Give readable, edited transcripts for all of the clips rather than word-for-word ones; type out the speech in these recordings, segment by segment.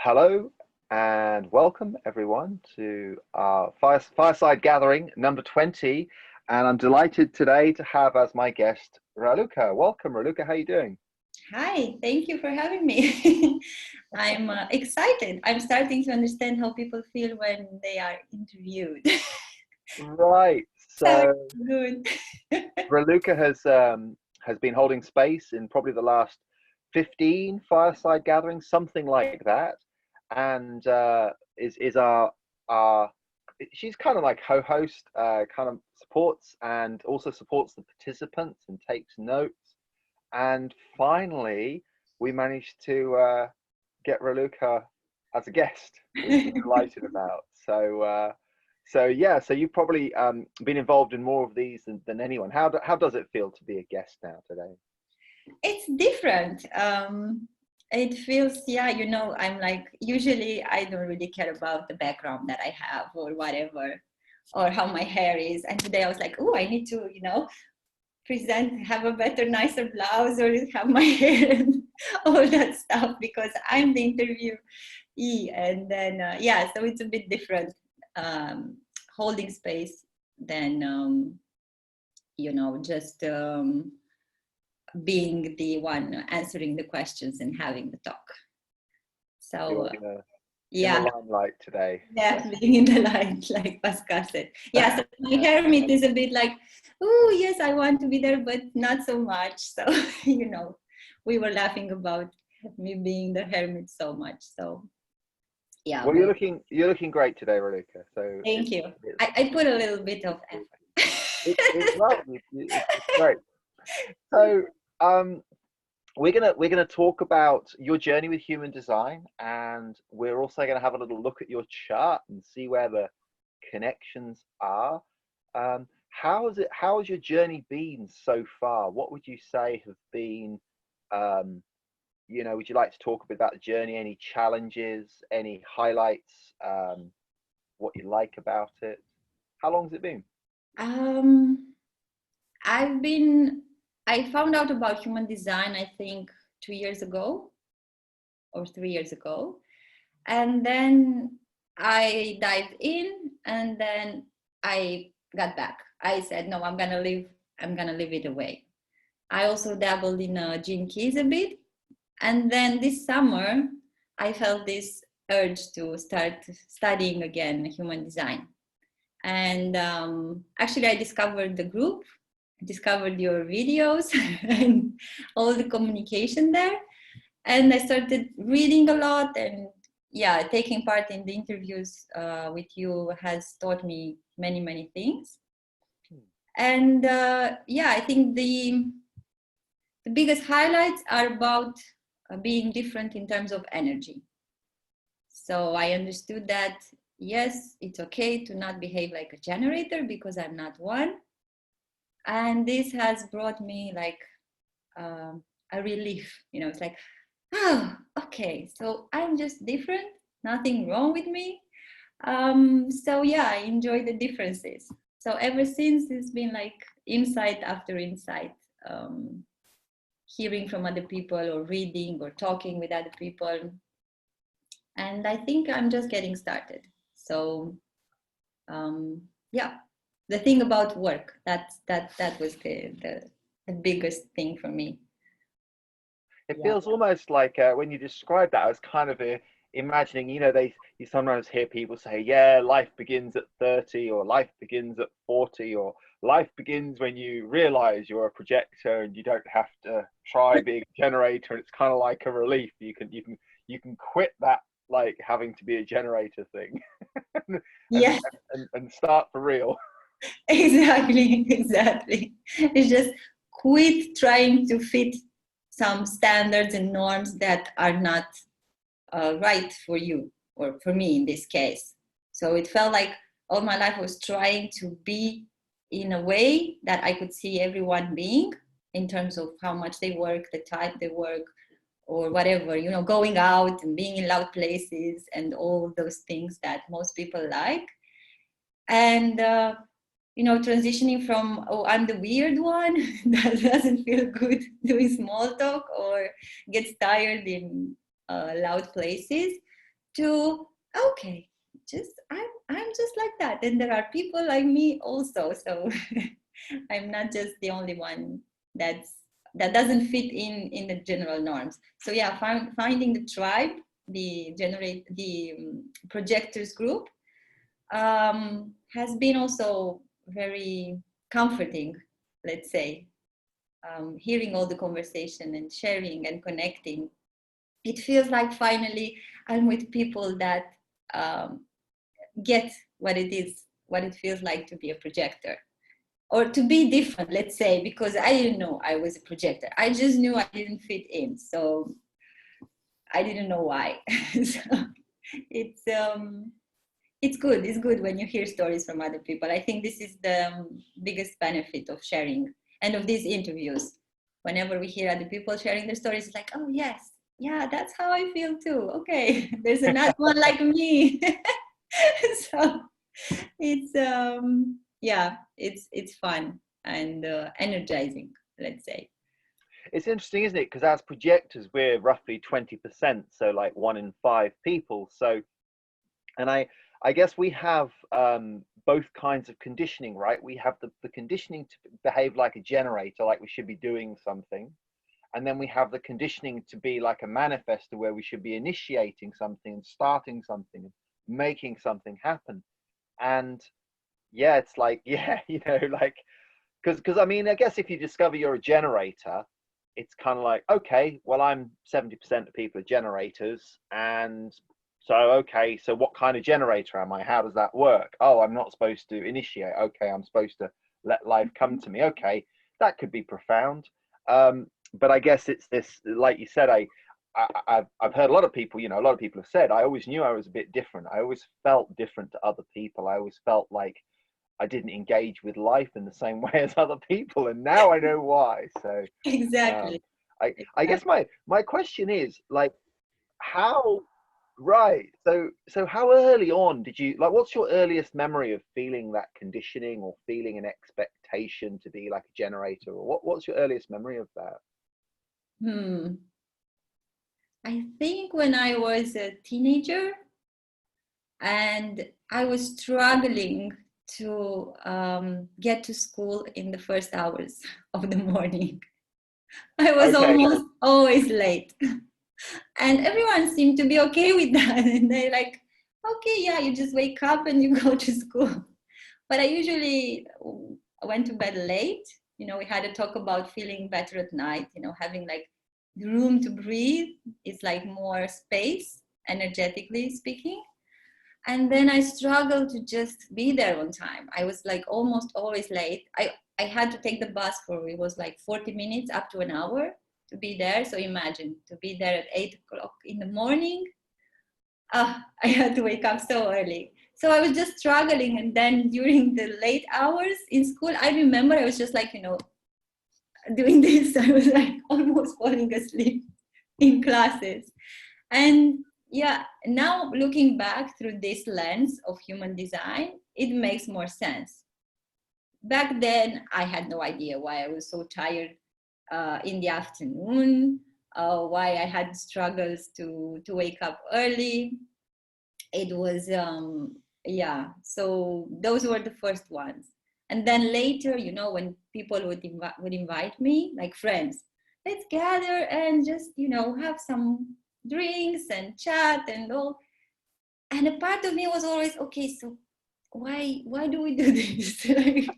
Hello and welcome everyone to our fireside gathering number 20. And I'm delighted today to have as my guest Raluca. Welcome, Raluca. How are you doing? Hi, thank you for having me. I'm excited. I'm starting to understand how people feel when they are interviewed. Right. So So good. Raluca has been holding space in probably the last 15 fireside gatherings, something like that, and is our she's kind of like co-host, kind of supports and also supports the participants and takes notes. And finally, we managed to get Raluca as a guest, which we're delighted about. So yeah, so you've probably been involved in more of these than anyone. How does it feel to be a guest now today? It's different. It feels, yeah, I'm like, usually I don't really care about the background that I have or whatever, or how my hair is. And today I was like, oh, I need to, have a better, nicer blouse or have my hair and all that stuff because I'm the interviewee. And then, yeah, so it's a bit different holding space than, just being the one answering the questions and having the talk. So, in the yeah. limelight today. Yeah, being in the light, like Pascal said. Yeah, so my hermit is a bit like, oh, yes, I want to be there, but not so much. So, we were laughing about me being the hermit so much. So, yeah. Well, you're looking great today, Raluca. So Thank you. I put a little bit of effort. it's lovely. It's great. So we're gonna talk about your journey with human design, and we're also gonna have a little look at your chart and see where the connections are. How has your journey been so far? What would you say have been, would you like to talk a bit about the journey? Any challenges, any highlights, what you like about it? How long has it been? I found out about human design, I think 2 years ago or 3 years ago. And then I dived in and then I got back. I said, no, I'm gonna leave it away. I also dabbled in gene keys a bit. And then this summer, I felt this urge to start studying again human design. And actually, I discovered the group, discovered your videos and all the communication there. And I started reading a lot, and yeah, taking part in the interviews with you has taught me many, many things. And yeah, I think the biggest highlights are about being different in terms of energy. So I understood that, yes, it's okay to not behave like a generator because I'm not one. And this has brought me like a relief, it's like, oh, okay, so I'm just different, nothing wrong with me. So yeah, I enjoy the differences. So ever since, it's been like insight after insight, hearing from other people or reading or talking with other people. And I think I'm just getting started. So yeah, the thing about work, that was the biggest thing for me. It feels almost like when you describe that, I was kind of imagining, you sometimes hear people say, yeah, life begins at 30 or life begins at 40 or life begins when you realize you're a projector and you don't have to try being a generator. And it's kind of like a relief. You can quit that, like having to be a generator thing and start for real. Exactly. It's just quit trying to fit some standards and norms that are not right for you or for me in this case. So it felt like all my life I was trying to be in a way that I could see everyone being in terms of how much they work, the type they work, or whatever, going out and being in loud places and all those things that most people like. And transitioning from, oh, I'm the weird one that doesn't feel good doing small talk or gets tired in loud places, to, okay, I'm just like that, and there are people like me also, so I'm not just the only one that doesn't fit in the general norms. So yeah, finding the tribe, the projectors group, has been also very comforting, let's say. Hearing all the conversation and sharing and connecting, it feels like finally I'm with people that get what it feels like to be a projector, or to be different, let's say, because I didn't know I was a projector. I just knew I didn't fit in, so I didn't know why. So it's good. It's good when you hear stories from other people. I think this is the biggest benefit of sharing and of these interviews. Whenever we hear other people sharing their stories, it's like, oh yes, yeah, that's how I feel too. Okay, there's another one like me. So it's yeah, it's fun and energizing, let's say. It's interesting, isn't it? Because as projectors, we're roughly 20%, so like 1 in 5 people. So, and I guess we have both kinds of conditioning, right? We have the conditioning to behave like a generator, like we should be doing something. And then we have the conditioning to be like a manifestor, where we should be initiating something and starting something and making something happen. And yeah, it's like, yeah, you know, like, because I mean, I guess if you discover you're a generator, it's kind of like, okay, well, I'm 70% of people are generators. And so, okay, so what kind of generator am I? How does that work? Oh, I'm not supposed to initiate. Okay, I'm supposed to let life come to me. Okay, that could be profound. But I guess it's this, like you said, I've heard a lot of people, you know, a lot of people have said, I always knew I was a bit different. I always felt different to other people. I always felt like I didn't engage with life in the same way as other people, and now I know why. So Exactly. I guess my question is like, how, right, so how early on did you, like, what's your earliest memory of feeling that conditioning or feeling an expectation to be like a generator, or what's your earliest memory of that? I think when I was a teenager and I was struggling to get to school in the first hours of the morning. I was Okay. almost always late. And everyone seemed to be okay with that. And they're like, okay, yeah, you just wake up and you go to school. But I usually went to bed late. You know, we had a talk about feeling better at night, you know, having like room to breathe. It's like more space, energetically speaking. And then I struggled to just be there on time. I was like almost always late. I had to take the bus for, it was like 40 minutes up to an hour to be there. So imagine to be there at 8 o'clock in the morning. I had to wake up so early. So I was just struggling. And then during the late hours in school, I remember I was just like, you know, doing this. I was like almost falling asleep in classes. And yeah, now looking back through this lens of human design, it makes more sense. Back then, I had no idea why I was so tired in the afternoon, why I had struggles to wake up early. It was, yeah, so those were the first ones. And then later, you know, when people would invite me, like friends, let's gather and just, you know, have some drinks and chat and all. And a part of me was always, okay, so why do we do this? Like,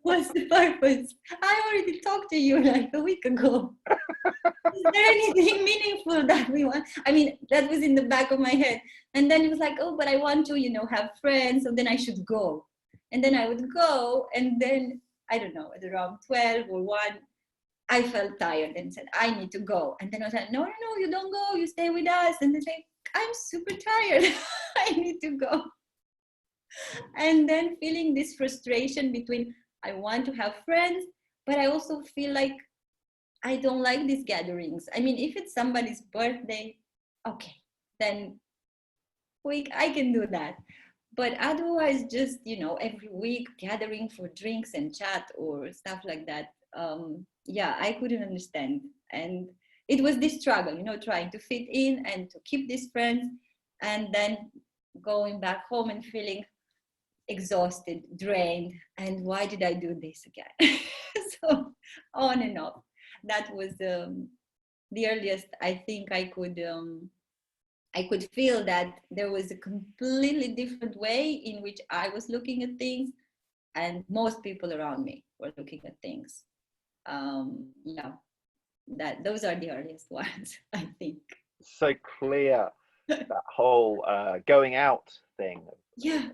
what's the purpose? I already talked to you like a week ago. Is there anything meaningful that we want? I mean, that was in the back of my head. And then it was like, oh, but I want to, you know, have friends, so then I should go. And then I would go, and then I don't know, at around 12 or 1, I felt tired and said, I need to go. And then I was like, no, you don't go, you stay with us. And they say, I'm super tired. I need to go. And then feeling this frustration between, I want to have friends, but I also feel like I don't like these gatherings. I mean, if it's somebody's birthday, okay, then I can do that. But otherwise, just, you know, every week gathering for drinks and chat or stuff like that, yeah, I couldn't understand. And it was this struggle, you know, trying to fit in and to keep these friends, and then going back home and feeling exhausted, drained, and why did I do this again? So on and off. That was the earliest I think I could feel that there was a completely different way in which I was looking at things, and most people around me were looking at things. Yeah, that those are the earliest ones, I think. So clear, that whole going out thing. Yeah.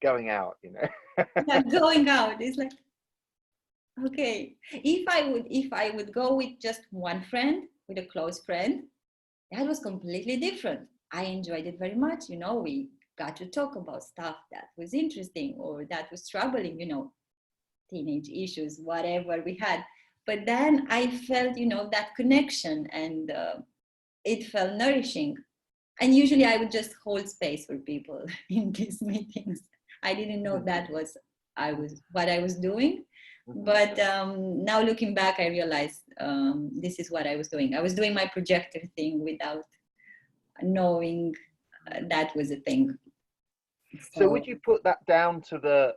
Going out, you know. Yeah, going out. It's like, okay, if I would go with just one friend, with a close friend, that was completely different. I enjoyed it very much. You know, we got to talk about stuff that was interesting or that was troubling, you know, teenage issues, whatever we had. But then I felt, you know, that connection, and it felt nourishing. And usually I would just hold space for people in these meetings. I didn't know that was what I was doing. But now looking back, I realized this is what I was doing. I was doing my projector thing without knowing that was a thing. So would you put that down to the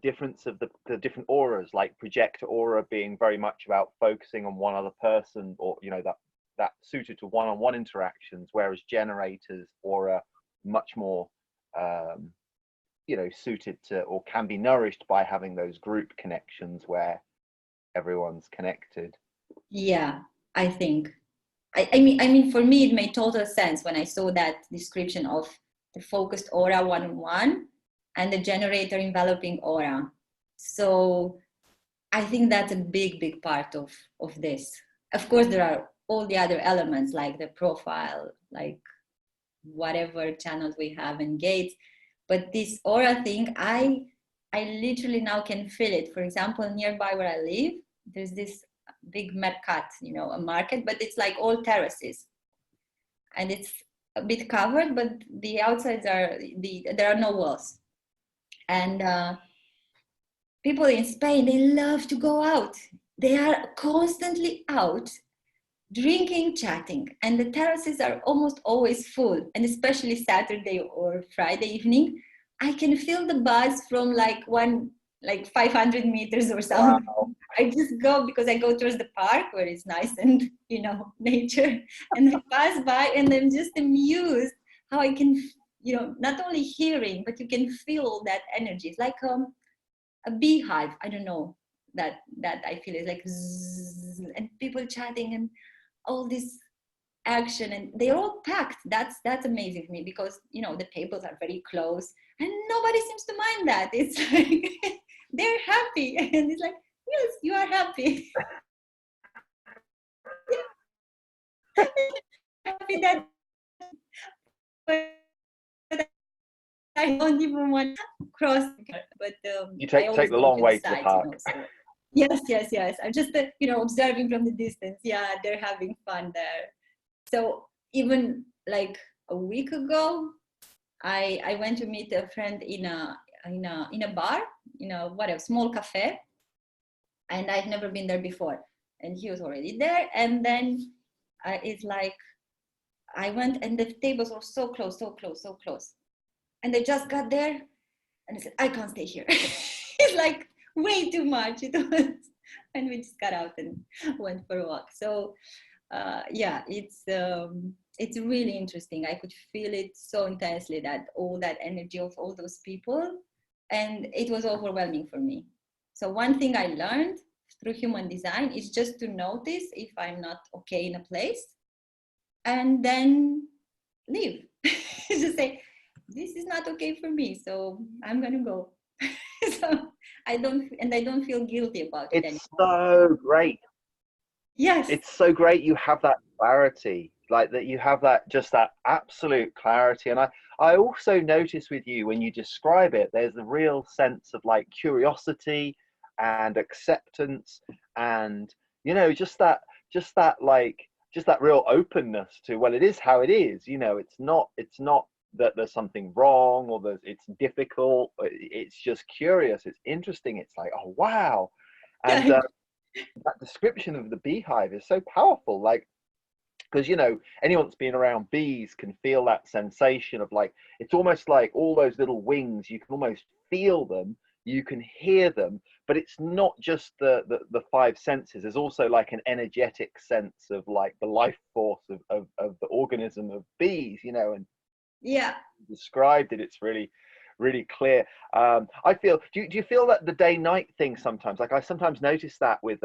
difference of the different auras, like projector aura being very much about focusing on one other person, or, you know, that suited to one-on-one interactions, whereas generators aura much more you know, suited to, or can be nourished by having those group connections where everyone's connected? Yeah, I think. I mean, for me, it made total sense when I saw that description of the focused aura one-on-one and the generator enveloping aura. So I think that's a big part of this. Of course, there are all the other elements like the profile, like whatever channels we have and gates. But this aura thing, I literally now can feel it. For example, nearby where I live, there's this big mercat, you know, a market, but it's like all terraces, and it's a bit covered, but the outsides are there are no walls. And people in Spain, they love to go out. They are constantly out drinking, chatting, and the terraces are almost always full. And especially Saturday or Friday evening, I can feel the buzz from like 500 meters or something. Wow. I just go because I go towards the park where it's nice and, you know, nature, and I pass by and I'm just amused how I can, you know, not only hearing, but you can feel that energy. It's like a beehive. I don't know, that I feel is like zzz, and people chatting and all this action, and they're all packed. That's amazing to me, because, you know, the tables are very close and nobody seems to mind that. It's like they're happy, and it's like, yes, you are happy. Happy that, but I don't even want to cross. But You I take always the go long to way the to the side, park. you know. So yes. I'm just you know, observing from the distance. Yeah, they're having fun there. So even like a week ago, I went to meet a friend in a bar, you know, whatever, small cafe, and I've never been there before, and he was already there. And then it's like I went, and the tables were so close, and they just got there, and I said, I can't stay here. It's like way too much. It was, and we just got out and went for a walk. So yeah, it's really interesting. I could feel it so intensely, that all that energy of all those people, and it was overwhelming for me. So one thing I learned through human design is just to notice if I'm not okay in a place, and then leave. Just say, this is not okay for me, so I'm gonna go. So I don't feel guilty about it It's anymore. so great. Yes. It's so great you have that clarity, like that you have that, just that absolute clarity. And I also notice with you, when you describe it, there's a real sense of like curiosity and acceptance, and, you know, just that real openness to, well, it is how it is, you know. It's not that there's something wrong, or it's difficult. It's just curious, it's interesting, it's like, oh wow. And Yeah. that description of the beehive is so powerful. Like, because anyone that's been around bees can feel that sensation of like, it's almost like all those little wings, you can almost feel them, you can hear them, but it's not just the five senses. There's also like an energetic sense of like the life force of the organism of bees, and Yeah, described it, it's really clear. I feel, do you feel that the day night thing sometimes, like I sometimes notice that with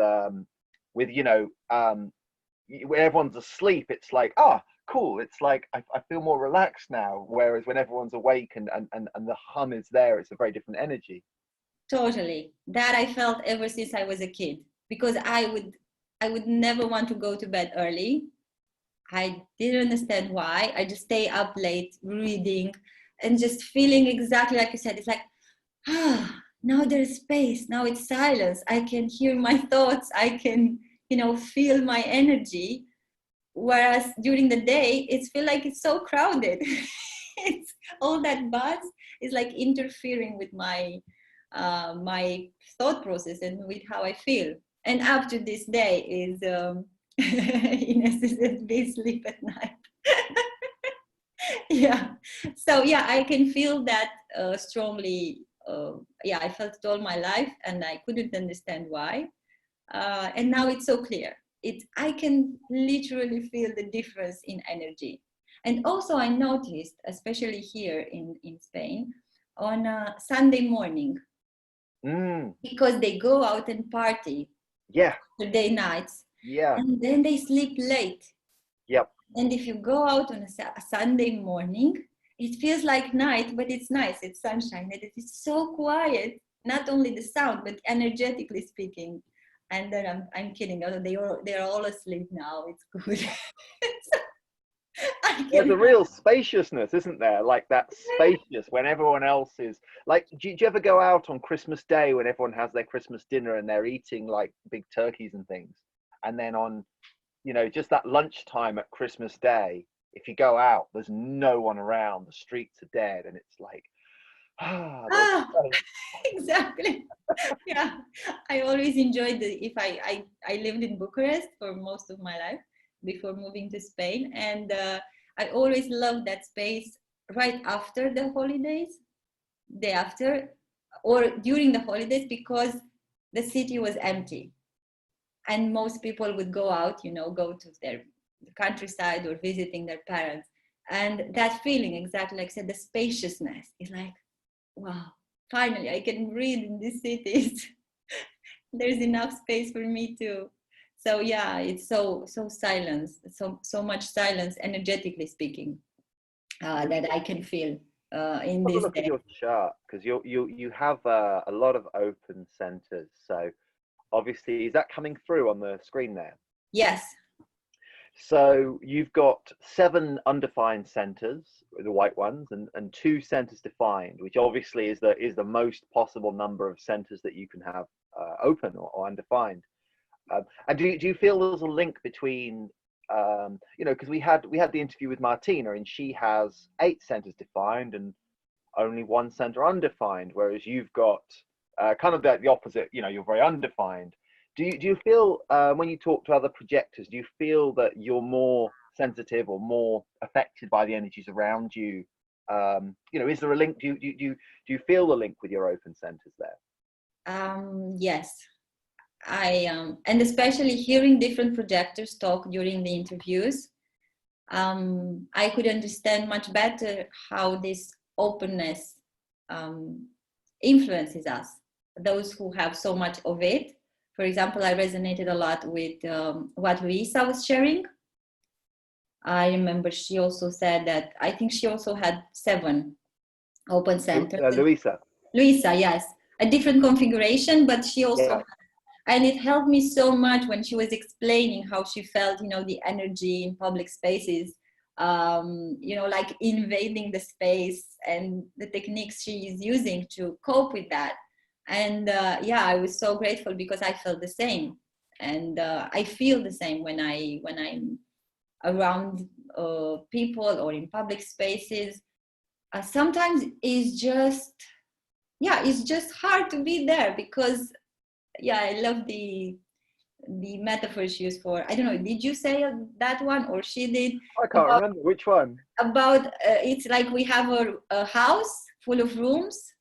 when everyone's asleep, it's like, cool, it's like I feel more relaxed now, whereas when everyone's awake and the hum is there, it's a very different energy. totally. That I felt ever since I was a kid, because I would never want to go to bed early. I didn't understand why. I just stay up late reading and just feeling exactly like you said. It's like, now there's space. Now it's silence. I can hear my thoughts. I can, feel my energy. Whereas during the day, it feels like it's so crowded. It's all that buzz is like interfering with my thought process and with how I feel. And up to this day is Ines is they sleep at night. Yeah. So yeah, I can feel that strongly. Yeah, I felt it all my life, and I couldn't understand why. And now it's so clear. I can literally feel the difference in energy. And also, I noticed, especially here in Spain, on a Sunday morning, because they go out and party Yeah. Saturday nights, Yeah. and then they sleep late. Yep. And if you go out on a Sunday morning, it feels like night, but it's nice. It's sunshine, and it is so quiet. Not only the sound, but energetically speaking. And then I'm kidding. Although they're all asleep now. It's good. I There's can. a real spaciousness, isn't there? Like that spacious when everyone else is like, do you ever go out on Christmas Day when everyone has their Christmas dinner and they're eating like big turkeys and things? And then on, just that lunchtime at Christmas Day, if you go out, there's no one around, the streets are dead, and it's like, there's Exactly. Yeah, I always enjoyed if I lived in Bucharest for most of my life before moving to Spain, and I always loved that space right after the holidays, day after, or during the holidays, because the city was empty and most people would go out, go to their countryside or visiting their parents, and that feeling, exactly like I said, the spaciousness is like, wow, finally I can breathe in these cities. There's enough space for me too. So yeah, it's so silence, so much silence, energetically speaking, that I can feel in have a this look at day. your chart, because you have a lot of open centers. So obviously, is that coming through on the screen there? Yes. So you've got 7 undefined centers, the white ones, and 2 centers defined, which obviously is the most possible number of centers that you can have open or undefined. And do you feel there's a link between, because we had the interview with Martina, and she has 8 centers defined and only 1 center undefined, whereas you've got kind of the opposite. You're very undefined. Do you feel when you talk to other projectors, do you feel that you're more sensitive or more affected by the energies around you? Is there a link? Do you feel the link with your open centers there? Yes, and especially hearing different projectors talk during the interviews, I could understand much better how this openness influences us, those who have so much of it. For example, I resonated a lot with what Luisa was sharing. I remember she also said that I think she also had 7 open centers. Luisa. Luisa, yes, a different configuration, but she also Yeah. and it helped me so much when she was explaining how she felt, the energy in public spaces, like invading the space and the techniques she is using to cope with that. And yeah, I was so grateful because I felt the same, and I feel the same when I'm around people or in public spaces. Sometimes it's just hard to be there because yeah, I love the the metaphor she used for, I don't know, did you say that one or she did? I can't remember which one. About it's like we have a house full of rooms.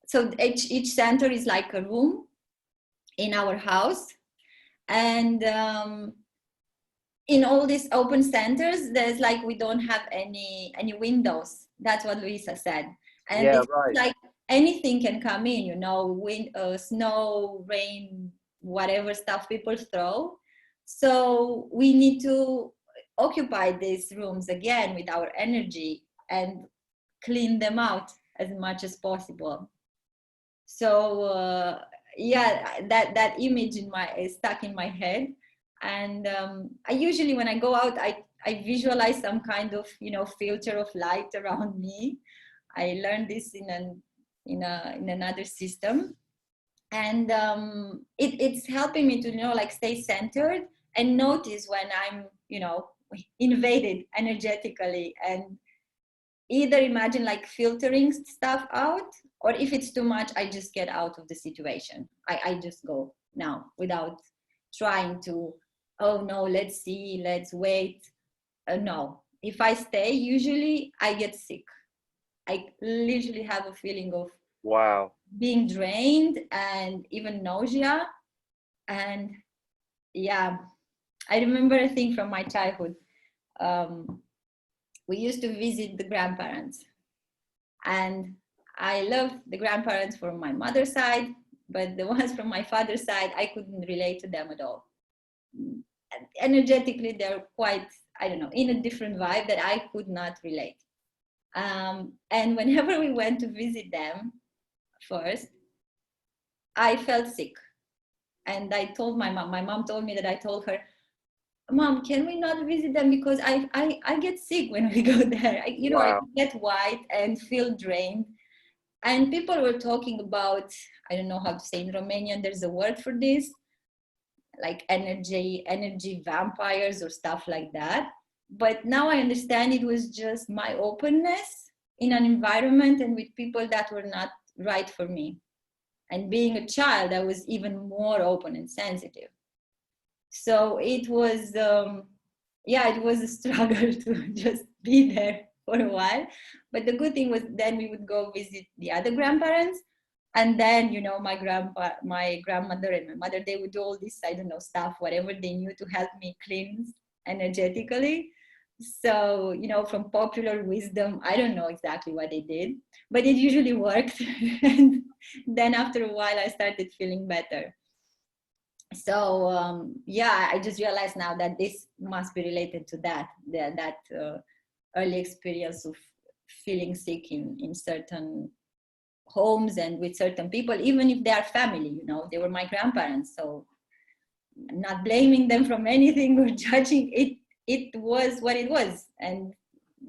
So each center is like a room in our house. And in all these open centers, there's like, we don't have any windows. That's what Luisa said. And Yeah, it's right. like anything can come in, you know, wind, snow, rain, whatever stuff people throw. So we need to occupy these rooms again with our energy and clean them out as much as possible. So yeah, that image is stuck in my head. And I usually, when I go out, I visualize some kind of, you know, filter of light around me. I learned this in another system, and it's helping me to, you know, like stay centered and notice when I'm, you know, invaded energetically, and either imagine like filtering stuff out, or if it's too much, I just get out of the situation. I just go now without trying to, oh no, let's see, let's wait. No, if I stay, usually I get sick. I literally have a feeling of Wow. being drained and even nausea. And yeah, I remember a thing from my childhood. We used to visit the grandparents, and I love the grandparents from my mother's side, but the ones from my father's side, I couldn't relate to them at all. Energetically, they're quite, I don't know, in a different vibe that I could not relate. And whenever we went to visit them first, I felt sick. And I told my mom told me that I told her, Mom, can we not visit them? Because I get sick when we go there. You know, I Wow. get white and feel drained. And people were talking about, I don't know how to say in Romanian, there's a word for this, like energy vampires or stuff like that. But now I understand it was just my openness in an environment and with people that were not right for me. And being a child, I was even more open and sensitive. So it was, yeah, it was a struggle to just be there for a while. But the good thing was then we would go visit the other grandparents. And then, you know, my grandmother and my mother, they would do all this, I don't know, stuff, whatever they knew to help me cleanse energetically. So, you know, from popular wisdom, I don't know exactly what they did, but it usually worked. And then after a while, I started feeling better. So yeah, I just realized now that this must be related to that early experience of feeling sick in certain homes and with certain people, even if they are family. You know, they were my grandparents, so I'm not blaming them from anything or judging it. It was what it was, and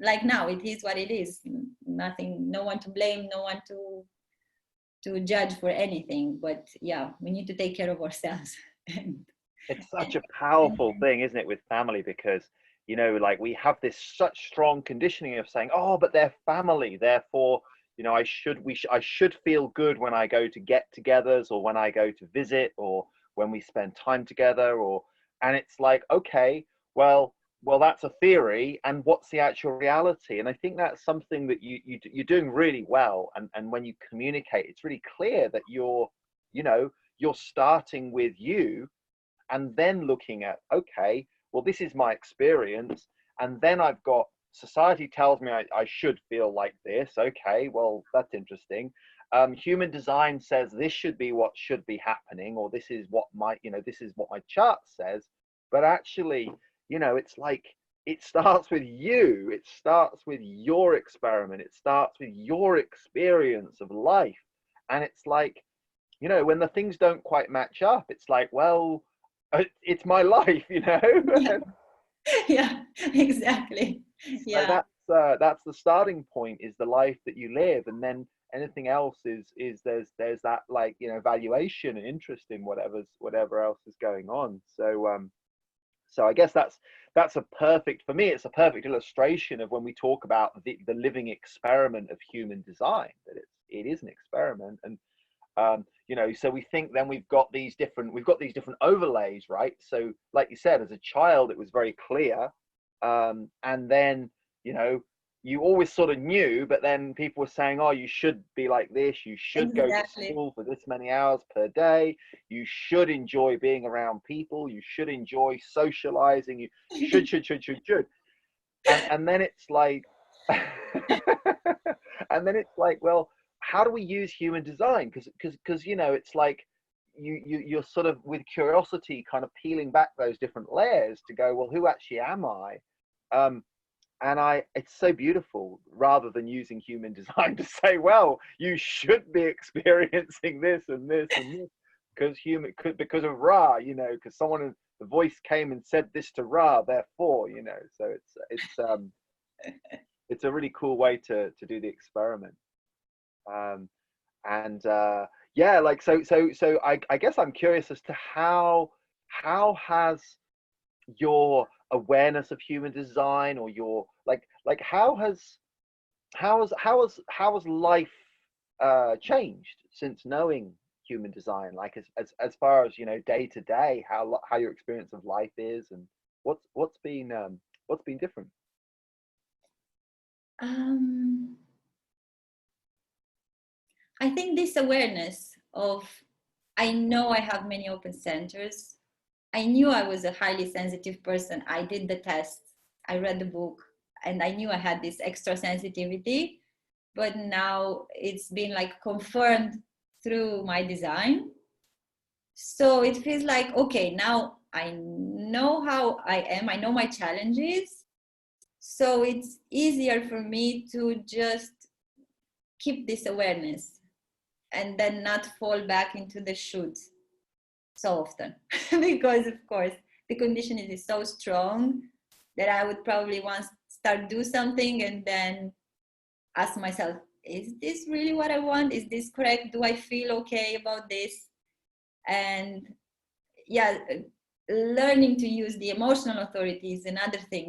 like now, it is what it is. Nothing, no one to blame, no one to judge for anything. But yeah, we need to take care of ourselves. It's such a powerful thing, isn't it, with family? Because, you know, like we have this such strong conditioning of saying, oh, but they're family, therefore, you know, I should feel good when I go to get-togethers, or when I go to visit, or when we spend time together, or, and it's like, okay, well, that's a theory, and what's the actual reality? And I think that's something that you're doing really well. And when you communicate, it's really clear that you know, you're starting with you, and then looking at, okay, well, this is my experience, and then I've got society tells me I should feel like this. Okay, well, that's interesting. Human design says this should be what should be happening, or this is what my, you know, this is what my chart says. But actually, you know, it's like, it starts with you. It starts with your experiment. It starts with your experience of life. And it's like, you know, when the things don't quite match up, it's like, well, it's my life, you know. Yeah, yeah, exactly. So Yeah, that's the starting point, is the life that you live, and then anything else is there's that, like, you know, valuation and interest in whatever else is going on. So I guess that's a perfect, for me, it's a perfect illustration of when we talk about the living experiment of human design, that it is an experiment. And you know, so we think then we've got these different overlays, right? So like you said, as a child it was very clear, and then, you know, you always sort of knew, but then people were saying, oh, you should be like this, you should go to Exactly. school for this many hours per day, you should enjoy being around people, you should enjoy socializing, you should. And then it's like and then it's like, well, how do we use human design? Because you know, it's like you're sort of with curiosity kind of peeling back those different layers to go, well, who actually am I? And it's so beautiful, rather than using human design to say, well, you should be experiencing this and this and this because of Ra, you know, because the voice came and said this to Ra, therefore, you know. So it's a really cool way to do the experiment. um and yeah, like, so I guess I'm curious as to how has your awareness of human design, or your like how has life changed since knowing human design, like as far as, you know, day to day, how your experience of life is, and what's been different? um I think this awareness of, I know I have many open centers. I knew I was a highly sensitive person. I did the test, I read the book, and I knew I had this extra sensitivity. But now it's been like confirmed through my design. So it feels like, okay, now I know how I am, I know my challenges. So it's easier for me to just keep this awareness and then not fall back into the should so often. Because of course the condition is so strong that I would probably once start do something and then ask myself, is this really what I want? Is this correct? Do I feel okay about this? And yeah, learning to use the emotional authority is another thing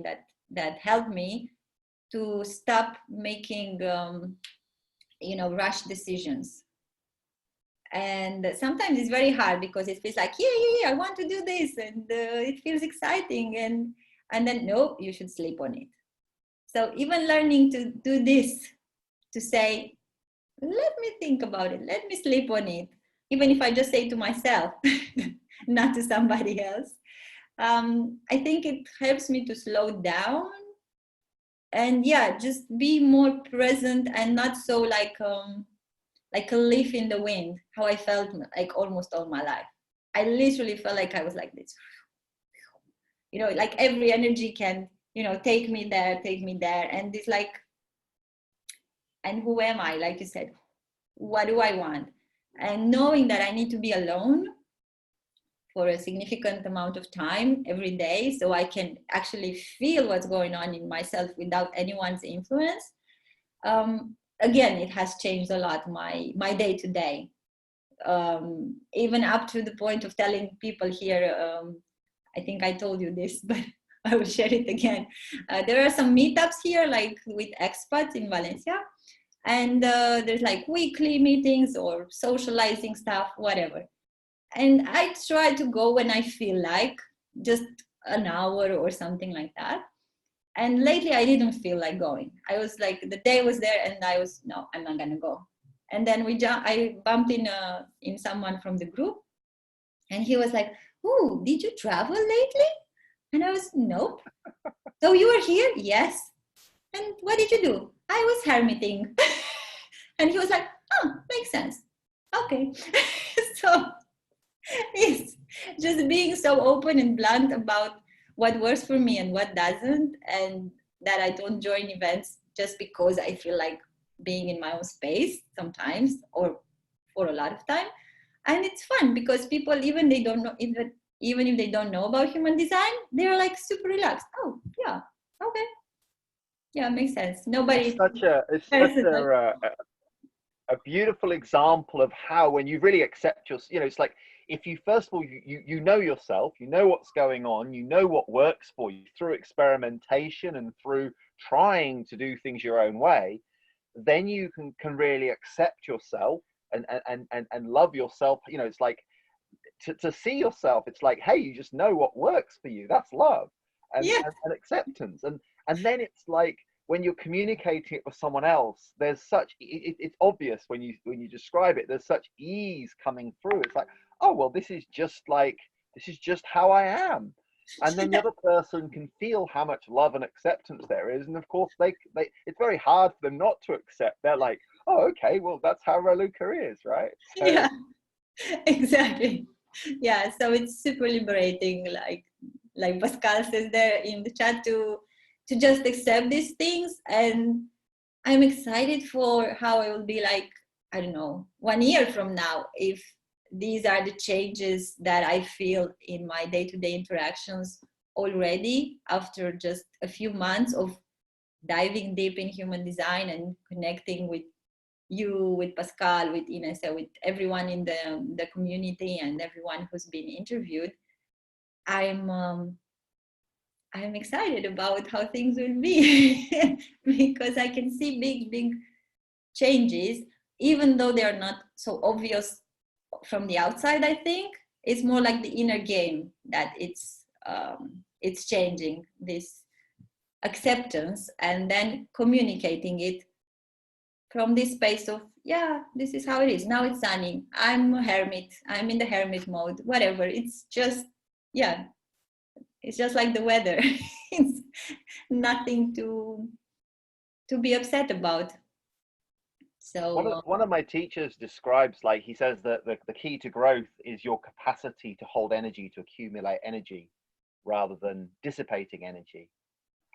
that helped me to stop making rush decisions. And sometimes it's very hard because it feels like, yeah, I want to do this, and it feels exciting, and then no, you should sleep on it. So even learning to do this, to say, let me think about it, let me sleep on it, even if I just say to myself, not to somebody else, I think it helps me to slow down and yeah, just be more present and not so like a leaf in the wind, how I felt like almost all my life. I literally felt like I was like this, like every energy can, take me there. And it's like, and who am I? Like you said, what do I want? And knowing that I need to be alone for a significant amount of time every day, so I can actually feel what's going on in myself without anyone's influence. Again, it has changed a lot my day to day. Even up to the point of telling people here, I think I told you this, but I will share it again. There are some meetups here, like with expats in Valencia, and there's like weekly meetings or socializing stuff, whatever. And I try to go when I feel like, just an hour or something like that. And lately I didn't feel like going. I was like, the day was there and I was, no, I'm not gonna go. And then I bumped in someone from the group, and he was like, oh, did you travel lately? And I was, nope. So you were here? Yes. And what did you do? I was hermiting. And he was like, oh, makes sense. Okay. So it's just being so open and blunt about what works for me and what doesn't, and that I don't join events just because I feel like being in my own space sometimes, or for a lot of time. And it's fun because people, even they don't know, even if they don't know about human design, they're like super relaxed. Oh yeah, okay, yeah, makes sense. Nobody A beautiful example of how, when you really accept it's like, if you first of all you know yourself, you know what's going on, you know what works for you through experimentation and through trying to do things your own way, then you can really accept yourself and love yourself. You know, it's like to see yourself, it's like, hey, you just know what works for you. That's love Yeah. and acceptance. And then it's like when you're communicating it with someone else, there's such it's obvious when you describe it, there's such ease coming through. It's like, oh well, this is just how I am. And then the other person can feel how much love and acceptance there is, and of course they it's very hard for them not to accept. They're like, oh okay, well that's how Raluca is, right? So Yeah, exactly. Yeah, so it's super liberating, like Pascal says there in the chat, to just accept these things. And I'm excited for how it will be like, I don't know, 1 year from now, if these are the changes that I feel in my day-to-day interactions already after just a few months of diving deep in human design and connecting with you, with Pascal, with Ines, with everyone in the community and everyone who's been interviewed. I'm excited about how things will be because I can see big changes, even though they're not so obvious from the outside. I think it's more like the inner game that it's changing, this acceptance, and then communicating it from this space of, yeah, this is how it is. Now it's sunny. I'm a hermit. I'm in the hermit mode, whatever. It's just, yeah, it's just like the weather. It's nothing to be upset about. So one of my teachers describes, like, he says that the key to growth is your capacity to hold energy, to accumulate energy rather than dissipating energy.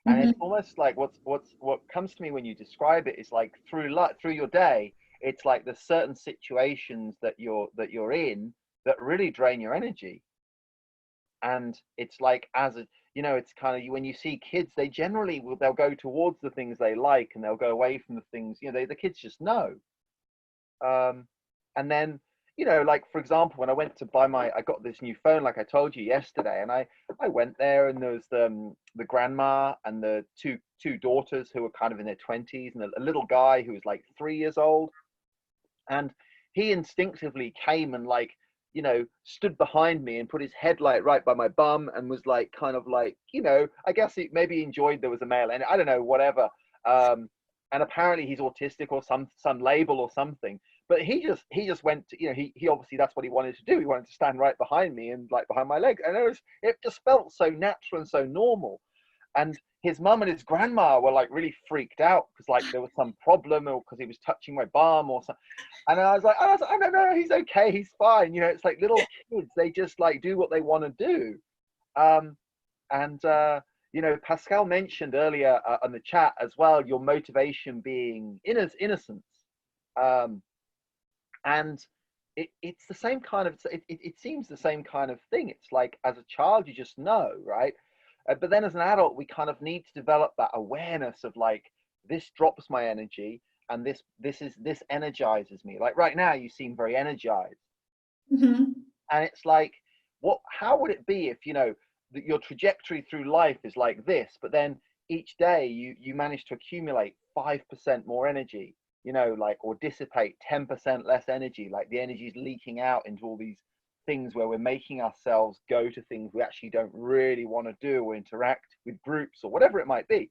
And it's almost like what comes to me when you describe it is like through your day, it's like there's certain situations that you're in that really drain your energy. And it's like, as a, you know, it's kind of, when you see kids, they generally they'll go towards the things they like and they'll go away from the things, you know, the kids just know. And then, you know, like for example, when I went to buy I got this new phone, like I told you yesterday, and I went there, and there was the grandma and the two daughters who were kind of in their 20s, and a little guy who was like 3 years old. And he instinctively came and, like, you know, stood behind me and put his headlight right by my bum and was like, kind of like, you know, I guess he maybe enjoyed there was a male, and I don't know, whatever. And apparently he's autistic or some label or something. But he just went to, you know, he obviously, that's what he wanted to do. He wanted to stand right behind me and like behind my legs, and it just felt so natural and so normal. And his mum and his grandma were like really freaked out because like there was some problem, or because he was touching my bum or something. And I was like, no, he's okay, he's fine. You know, it's like little kids, they just like do what they want to do. And you know, Pascal mentioned earlier on the chat as well, your motivation being innocence. And it's the same kind of, it seems the same kind of thing. It's like, as a child, you just know, right? But then as an adult, we kind of need to develop that awareness of like, this drops my energy, and this energizes me. Like right now, you seem very energized. mm-hmm. And it's like, how would it be if, you know, your trajectory through life is like this, but then each day you manage to accumulate 5% more energy, you know, like, or dissipate 10% less energy, like the energy is leaking out into all these things where we're making ourselves go to things we actually don't really want to do, or interact with groups or whatever it might be.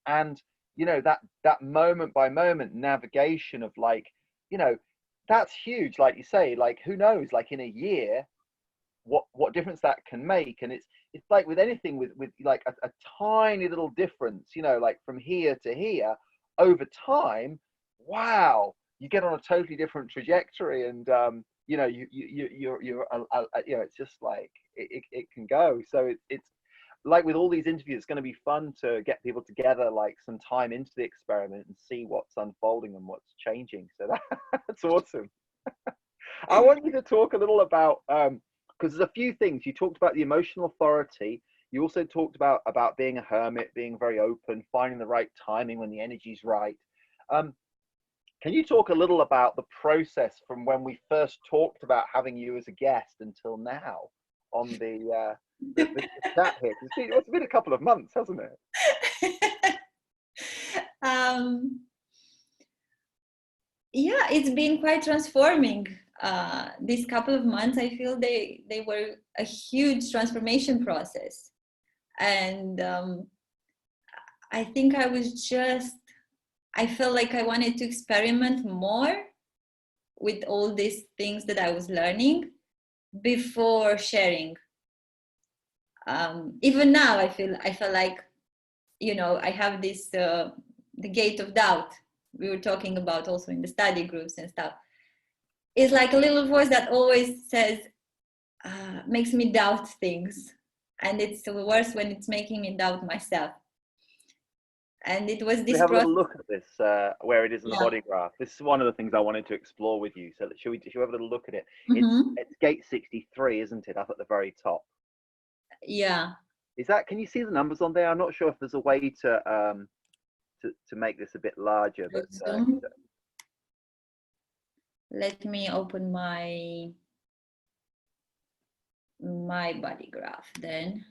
And, you know, that moment by moment navigation of like, you know, that's huge. Like you say, like, who knows, like in a year, what difference that can make. And it's like with anything, with like a tiny little difference, you know, like from here to here, over time, wow, you get on a totally different trajectory. And you know, you're you know, it's just like it can go. So it's like with all these interviews, it's going to be fun to get people together like some time into the experiment and see what's unfolding and what's changing. So that's awesome. I want you to talk a little about because there's a few things. You talked about the emotional authority. You also talked about being a hermit, being very open, finding the right timing when the energy's right. Can you talk a little about the process from when we first talked about having you as a guest until now on the chat here? It's been a couple of months, hasn't it? yeah, it's been quite transforming. These couple of months, I feel they were a huge transformation process. And I think I felt like I wanted to experiment more with all these things that I was learning before sharing. Even now, I feel like, I have this the gate of doubt we were talking about also in the study groups and stuff. It's like a little voice that always says, makes me doubt things, and it's worse when it's making me doubt myself. And it was We this have a process. little look at this, where it is in the Yeah. body graph. This is one of the things I wanted to explore with you. So should we have a little look at it? Mm-hmm. It's gate 63, isn't it, up at the very top? Yeah. Is that? Can you see the numbers on there? I'm not sure if there's a way to make this a bit larger, but Let me open my body graph then.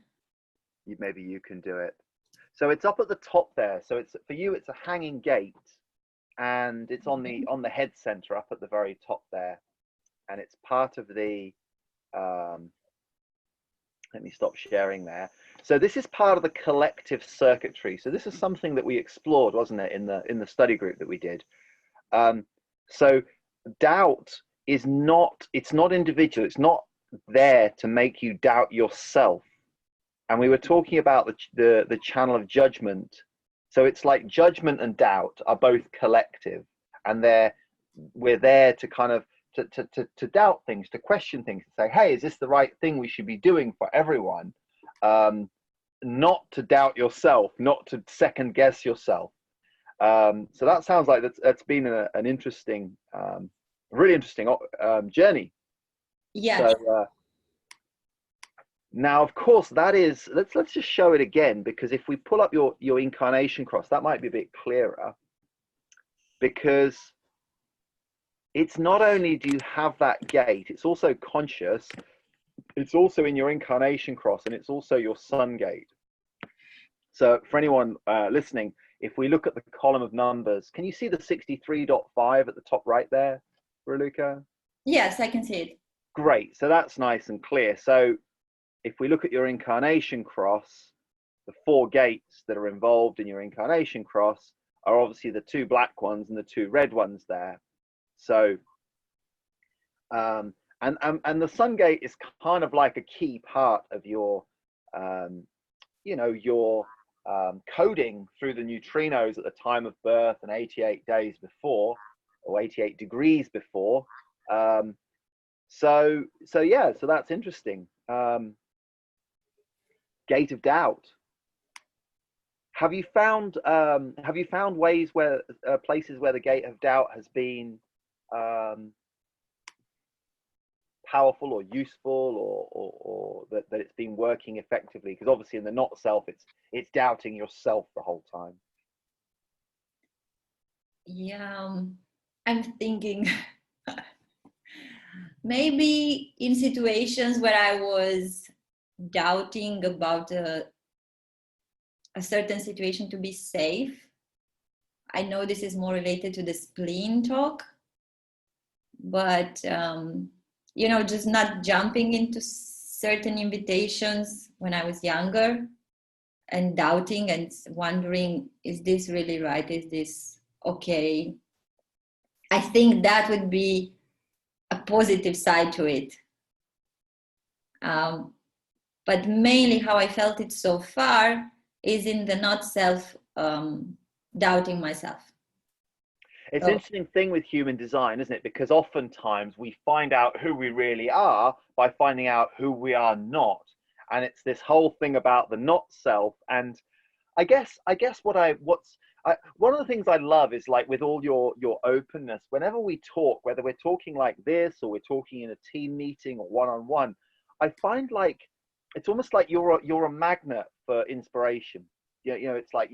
maybe you can do it. So it's up at the top there. So it's for you. It's a hanging gate, and it's on the head center up at the very top there, and it's part of the. Let me stop sharing there. So this is part of the collective circuitry. So this is something that we explored, wasn't it, in the study group that we did. So doubt is not. It's not individual. It's not there to make you doubt yourself. And we were talking about the channel of judgment. So it's like judgment and doubt are both collective, and we're there to kind of to doubt things, to question things, to say, hey, is this the right thing we should be doing for everyone? Not to doubt yourself, not to second guess yourself. So that sounds like that's been an interesting, really interesting journey. Yes. So now, of course, that is, let's just show it again, because if we pull up your incarnation cross, that might be a bit clearer, because it's not only do you have that gate, it's also conscious, it's also in your incarnation cross, and it's also your sun gate. So for anyone listening, if we look at the column of numbers, can you see the 63.5 at the top right there, Raluca? Yes, I can see it. Great, so that's nice and clear. So if we look at your incarnation cross, the 4 gates that are involved in your incarnation cross are obviously the 2 black ones and the 2 red ones there. So, and the sun gate is kind of like a key part of your, your coding through the neutrinos at the time of birth and 88 days before, or 88 degrees before. So that's interesting. Gate of doubt. Have you found ways where places where the gate of doubt has been powerful or useful, or that it's been working effectively? Because obviously in the not self, it's doubting yourself the whole time. Yeah, I'm thinking maybe in situations where I was doubting about a certain situation to be safe. I know this is more related to the spleen talk, but just not jumping into certain invitations when I was younger and doubting and wondering, is this really right? Is this okay? I think that would be a positive side to it. But mainly how I felt it so far is in the not self, doubting myself. It's an interesting thing with human design, isn't it? Because oftentimes we find out who we really are by finding out who we are not. And it's this whole thing about the not self. And I guess one of the things I love is, like, with all your openness, whenever we talk, whether we're talking like this or we're talking in a team meeting or one-on-one, I find like it's almost like you're a magnet for inspiration. It's like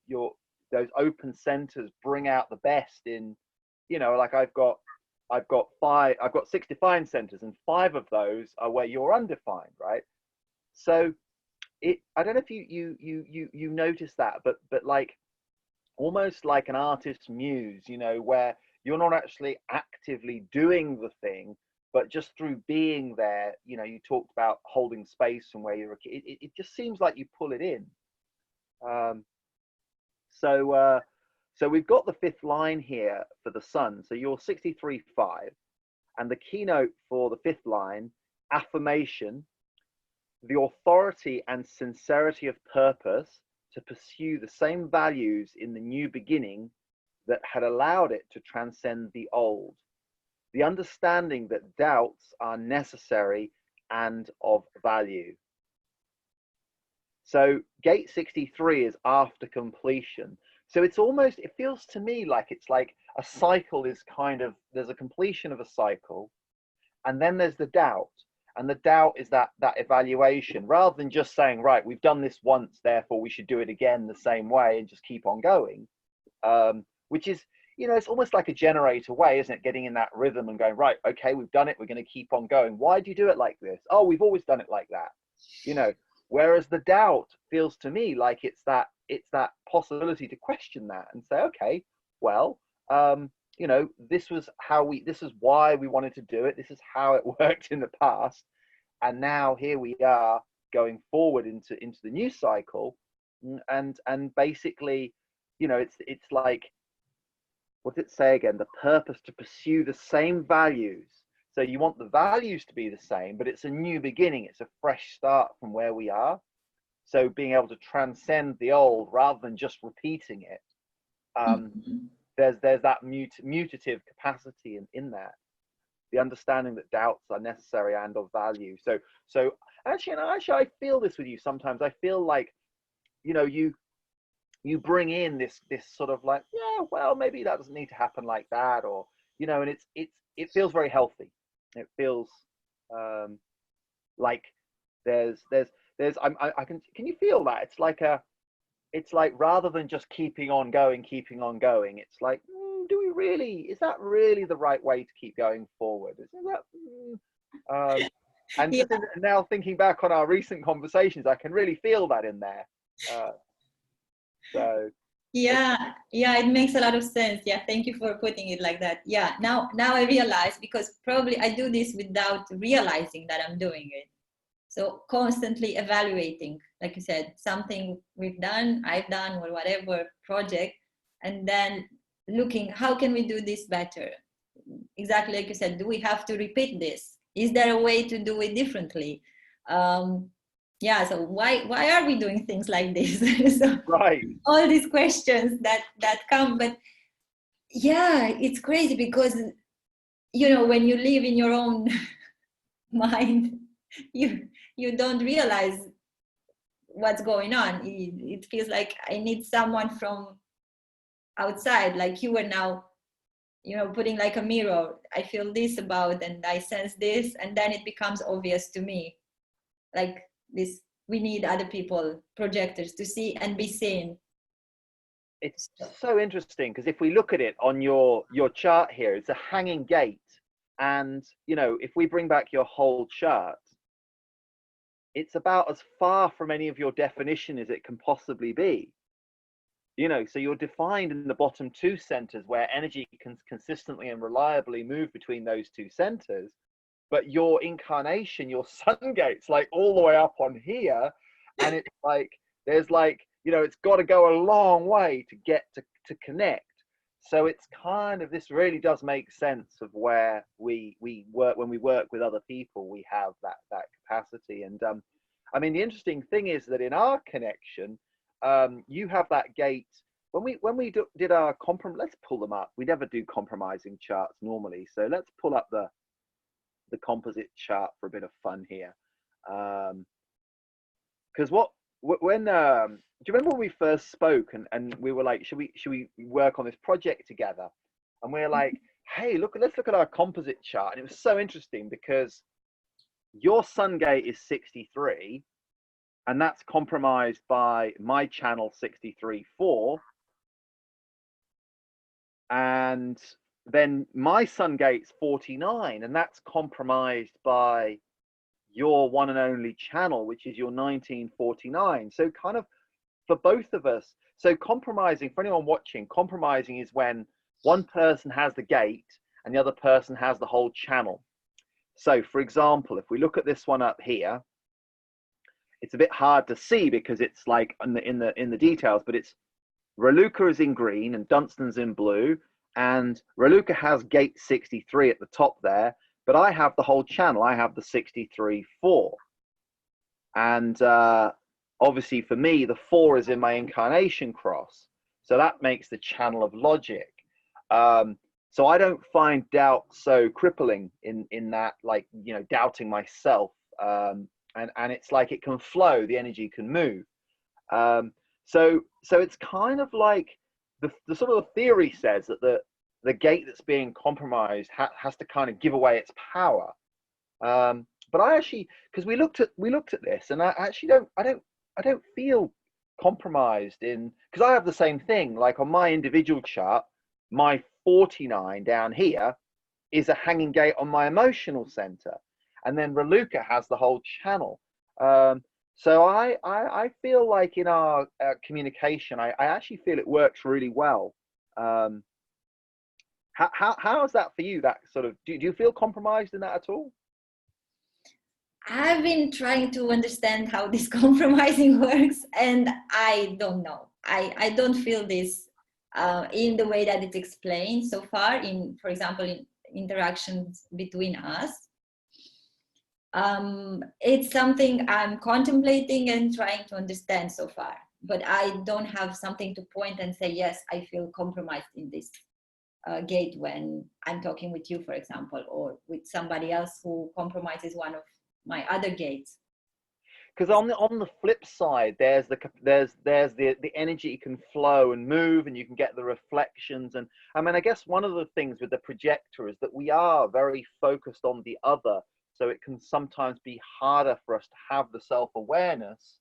you're those open centers bring out the best in, like I've got 6 defined centers, and 5 of those are where you're undefined, right? So I don't know if you notice that, but like almost like an artist's muse, where you're not actually actively doing the thing, but just through being there. You know, you talked about holding space from where you're a kid. It just seems like you pull it in. Um, so we've got the fifth line here for the sun. So you're 63.5, and the keynote for the fifth line, affirmation, the authority and sincerity of purpose to pursue the same values in the new beginning that had allowed it to transcend the old. The understanding that doubts are necessary and of value. So gate 63 is after completion. So it's almost, it feels to me like it's like a cycle is kind of, there's a completion of a cycle, and then there's the doubt. And the doubt is that evaluation, rather than just saying, right, we've done this once, therefore we should do it again the same way and just keep on going. Which is, you know, it's almost like a generator way, isn't it? Getting in that rhythm and going, right, okay, we've done it, we're going to keep on going. Why do you do it like this? Oh, we've always done it like that. You know, whereas the doubt feels to me like it's that possibility to question that and say, okay, well, you know, this is why we wanted to do it. This is how it worked in the past. And now here we are going forward into the new cycle. And basically, you know, it's like, what did it say again? The purpose to pursue the same values. So you want the values to be the same, but it's a new beginning. It's a fresh start from where we are. So being able to transcend the old rather than just repeating it. There's that mutative capacity in that, the understanding that doubts are necessary and of value. So actually I feel this with you sometimes. I feel like, you know, you bring in this sort of like, yeah, well, maybe that doesn't need to happen like that, or, you know, and it feels very healthy. It feels like there's I can you feel that? It's like rather than just keeping on going, it's like, is that really the right way to keep going forward? Is that, and Yeah. just now thinking back on our recent conversations, I can really feel that in there. So yeah, it makes a lot of sense. Yeah, thank you for putting it like that. Yeah, now I realize, because probably I do this without realizing that I'm doing it. So constantly evaluating, like you said, something I've done, or whatever project, and then looking, how can we do this better? Exactly like you said, do we have to repeat this? Is there a way to do it differently? Yeah, so why are we doing things like this? So right. all these questions that come, but yeah, it's crazy because, you know, when you live in your own mind, you don't realize what's going on. It feels like I need someone from outside, like you were now, you know, putting like a mirror. I feel this about, and I sense this, and then it becomes obvious to me, like this, we need other people, projectors, to see and be seen. It's so interesting, because if we look at it on your chart here, it's a hanging gate. And, you know, if we bring back your whole chart, it's about as far from any of your definition as it can possibly be. You know, so you're defined in the bottom two centers, where energy can consistently and reliably move between those two centers. But your incarnation, your sun gate's like all the way up on here. And it's like, there's like, you know, it's got to go a long way to get to connect. So it's kind of, this really does make sense of where we work. When we work with other people, we have that capacity. And I mean, the interesting thing is that in our connection, you have that gate. When we did our compromise, let's pull them up. We never do compromising charts normally, so let's pull up the composite chart for a bit of fun here. Because when do you remember when we first spoke, and we were like, should we work on this project together? And we're like, hey, let's look at our composite chart. And it was so interesting because your sun gate is 63, and that's compromised by my channel 63.4. And then my sun gate's 49, and that's compromised by your one and only channel, which is your 1949. So kind of for both of us, so compromising, for anyone watching, compromising is when one person has the gate and the other person has the whole channel. So for example, if we look at this one up here, it's a bit hard to see because it's like in the details, but it's Raluca is in green and Dunstan's in blue, and Raluca has gate 63 at the top there, but I have the whole channel. I have the 63-4. And obviously for me, the 4 is in my incarnation cross. So that makes the channel of logic. So I don't find doubt so crippling in that, like, you know, doubting myself. And it's like it can flow, the energy can move. So it's kind of like the sort of theory says that the gate that's being compromised has to kind of give away its power. But I actually, because we looked at this, and I actually don't feel compromised because I have the same thing. Like on my individual chart, my 49 down here is a hanging gate on my emotional center, and then Raluca has the whole channel. So I feel like in our communication, I actually feel it works really well. How is that for you? That sort of, do you feel compromised in that at all? I've been trying to understand how this compromising works, and I don't know. I don't feel this in the way that it's explained so far in, for example, in interactions between us. It's something I'm contemplating and trying to understand so far, but I don't have something to point and say, yes, I feel compromised in this gate when I'm talking with you, for example, or with somebody else who compromises one of my other gates. Because on the flip side, there's the energy can flow and move, and you can get the reflections. And I mean, I guess one of the things with the projector is that we are very focused on the other, so it can sometimes be harder for us to have the self-awareness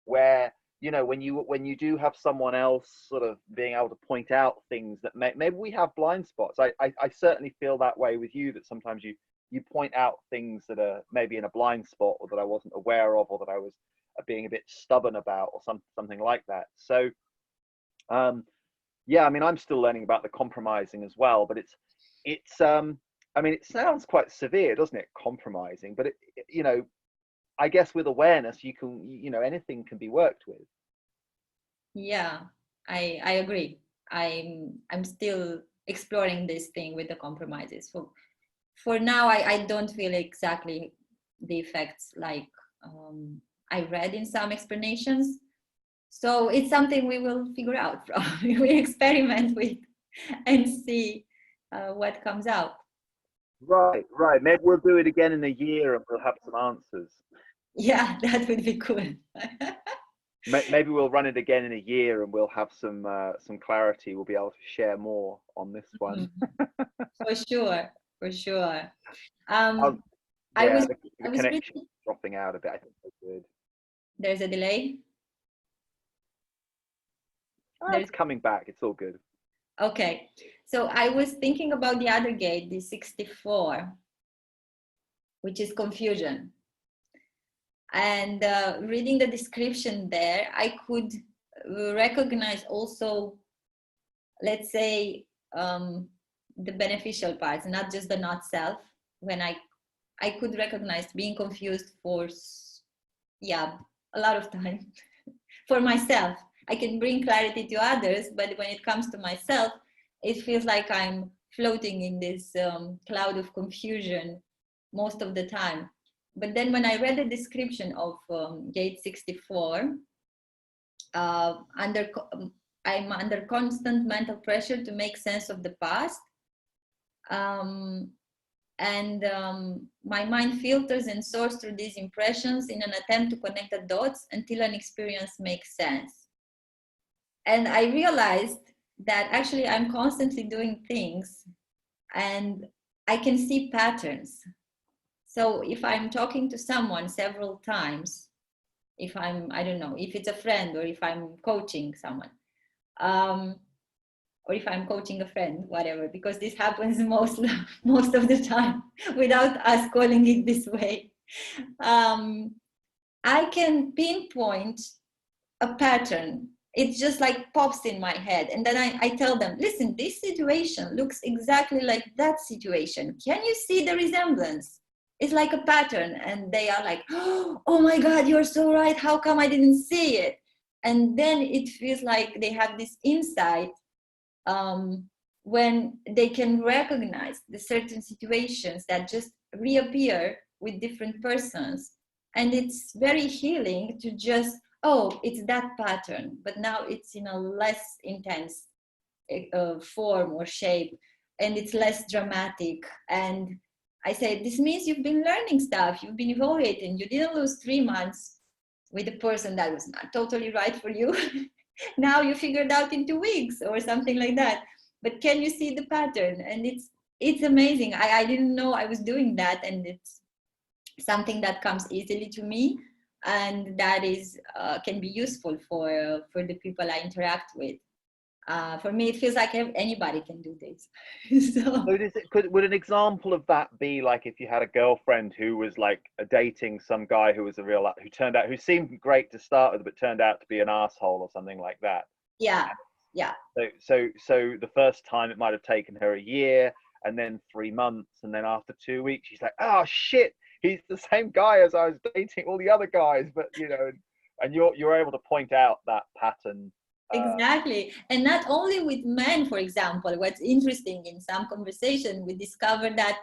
where, you know, when you do have someone else sort of being able to point out things that maybe we have blind spots. I certainly feel that way with you, that sometimes you point out things that are maybe in a blind spot, or that I wasn't aware of, or that I was being a bit stubborn about, or something like that. So yeah, I mean, I'm still learning about the compromising as well, but it's I mean, it sounds quite severe, doesn't it, compromising? But you know, I guess with awareness, you know, anything can be worked with. Yeah, I agree. I'm still exploring this thing with the compromises. For now, I don't feel exactly the effects like I read in some explanations. So it's something we will figure out. Probably we experiment with and see what comes out. Right. Maybe we'll do it again in a year and we'll have some answers. Yeah, that would be cool. Maybe we'll run it again in a year and we'll have some clarity. We'll be able to share more on this one. For sure. Yeah, I was the connection dropping out a bit. I think that's good. There's a delay. It's coming back. It's all good. Okay, so I was thinking about the other gate, the 64, which is confusion. And reading the description there, I could recognize also, let's say, the beneficial parts, not just the not self. When I could recognize being confused for, yeah, a lot of time for myself. I can bring clarity to others, but when it comes to myself, it feels like I'm floating in this cloud of confusion most of the time. But then when I read the description of gate 64, I'm under constant mental pressure to make sense of the past. My mind filters and sorts through these impressions in an attempt to connect the dots until an experience makes sense. And I realized that actually I'm constantly doing things and I can see patterns. So if I'm talking to someone several times, if I don't know, if it's a friend or if I'm coaching someone, or if I'm coaching a friend, whatever, because this happens most of the time without us calling it this way. I can pinpoint a pattern It just like pops in my head. And then I tell them, listen, this situation looks exactly like that situation. Can you see the resemblance? It's like a pattern. And they are like, oh my God, you're so right. How come I didn't see it? And then it feels like they have this insight when they can recognize the certain situations that just reappear with different persons. And it's very healing to just, oh, it's that pattern, but now it's in a less intense form or shape, and it's less dramatic. And I say, this means you've been learning stuff, you've been evaluating, you didn't lose 3 months with a person that was not totally right for you. Now you figured out in 2 weeks or something like that. But can you see the pattern? And it's amazing. I didn't know I was doing that, and it's something that comes easily to me, and that is can be useful for the people I interact with. For me, it feels like anybody can do this. So would an example of that be like if you had a girlfriend who was like dating some guy who was who seemed great to start with, but turned out to be an asshole or something like that? yeah, yeah, So the first time it might have taken her a year, and then 3 months, and then after 2 weeks, she's like, oh shit, he's the same guy as I was dating all the other guys. But and you're able to point out that pattern. exactly. And not only with men, for example. What's interesting, in some conversation we discover that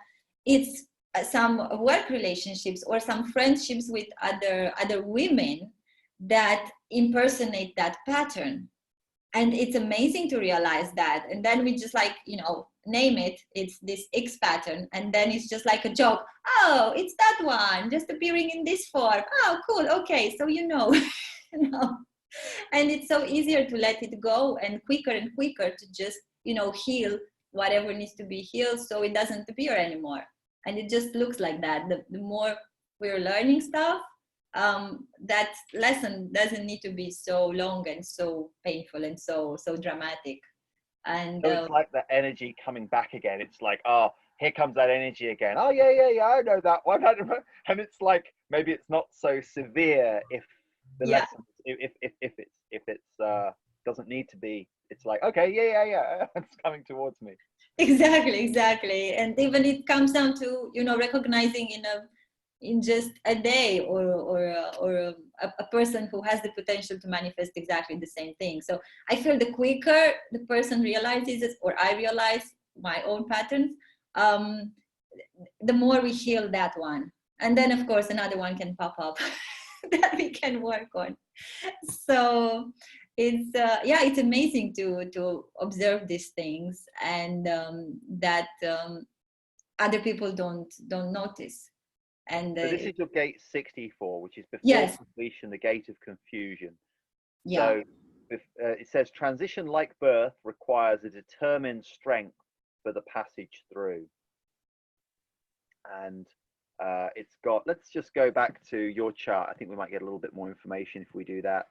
it's some work relationships or some friendships with other women that impersonate that pattern. And it's amazing to realize that. And then we just like, name it, it's this X pattern. And then it's just like a joke. Oh, it's that one just appearing in this form. Oh, cool. Okay. So, and it's so easier to let it go, and quicker to just, heal whatever needs to be healed, so it doesn't appear anymore. And it just looks like that. The more we're learning stuff, that lesson doesn't need to be so long and so painful and so dramatic. And So it's like the energy coming back again. It's like, oh, here comes that energy again. Oh yeah, I know that one. And it's like, maybe it's not so severe if the yeah, lesson, if it's doesn't need to be. It's like, okay, yeah, it's coming towards me. exactly. And even it comes down to, recognizing in just a day, or a person who has the potential to manifest exactly the same thing. So I feel the quicker the person realizes it, or I realize my own patterns, the more we heal that one. And then of course another one can pop up that we can work on. So it's amazing to observe these things, and that other people don't notice. And So this is your gate 64, which is before yes, completion, the gate of confusion. yeah, So it says transition like birth requires a determined strength for the passage through. And it's got, let's just go back to your chart. I think we might get a little bit more information if we do that.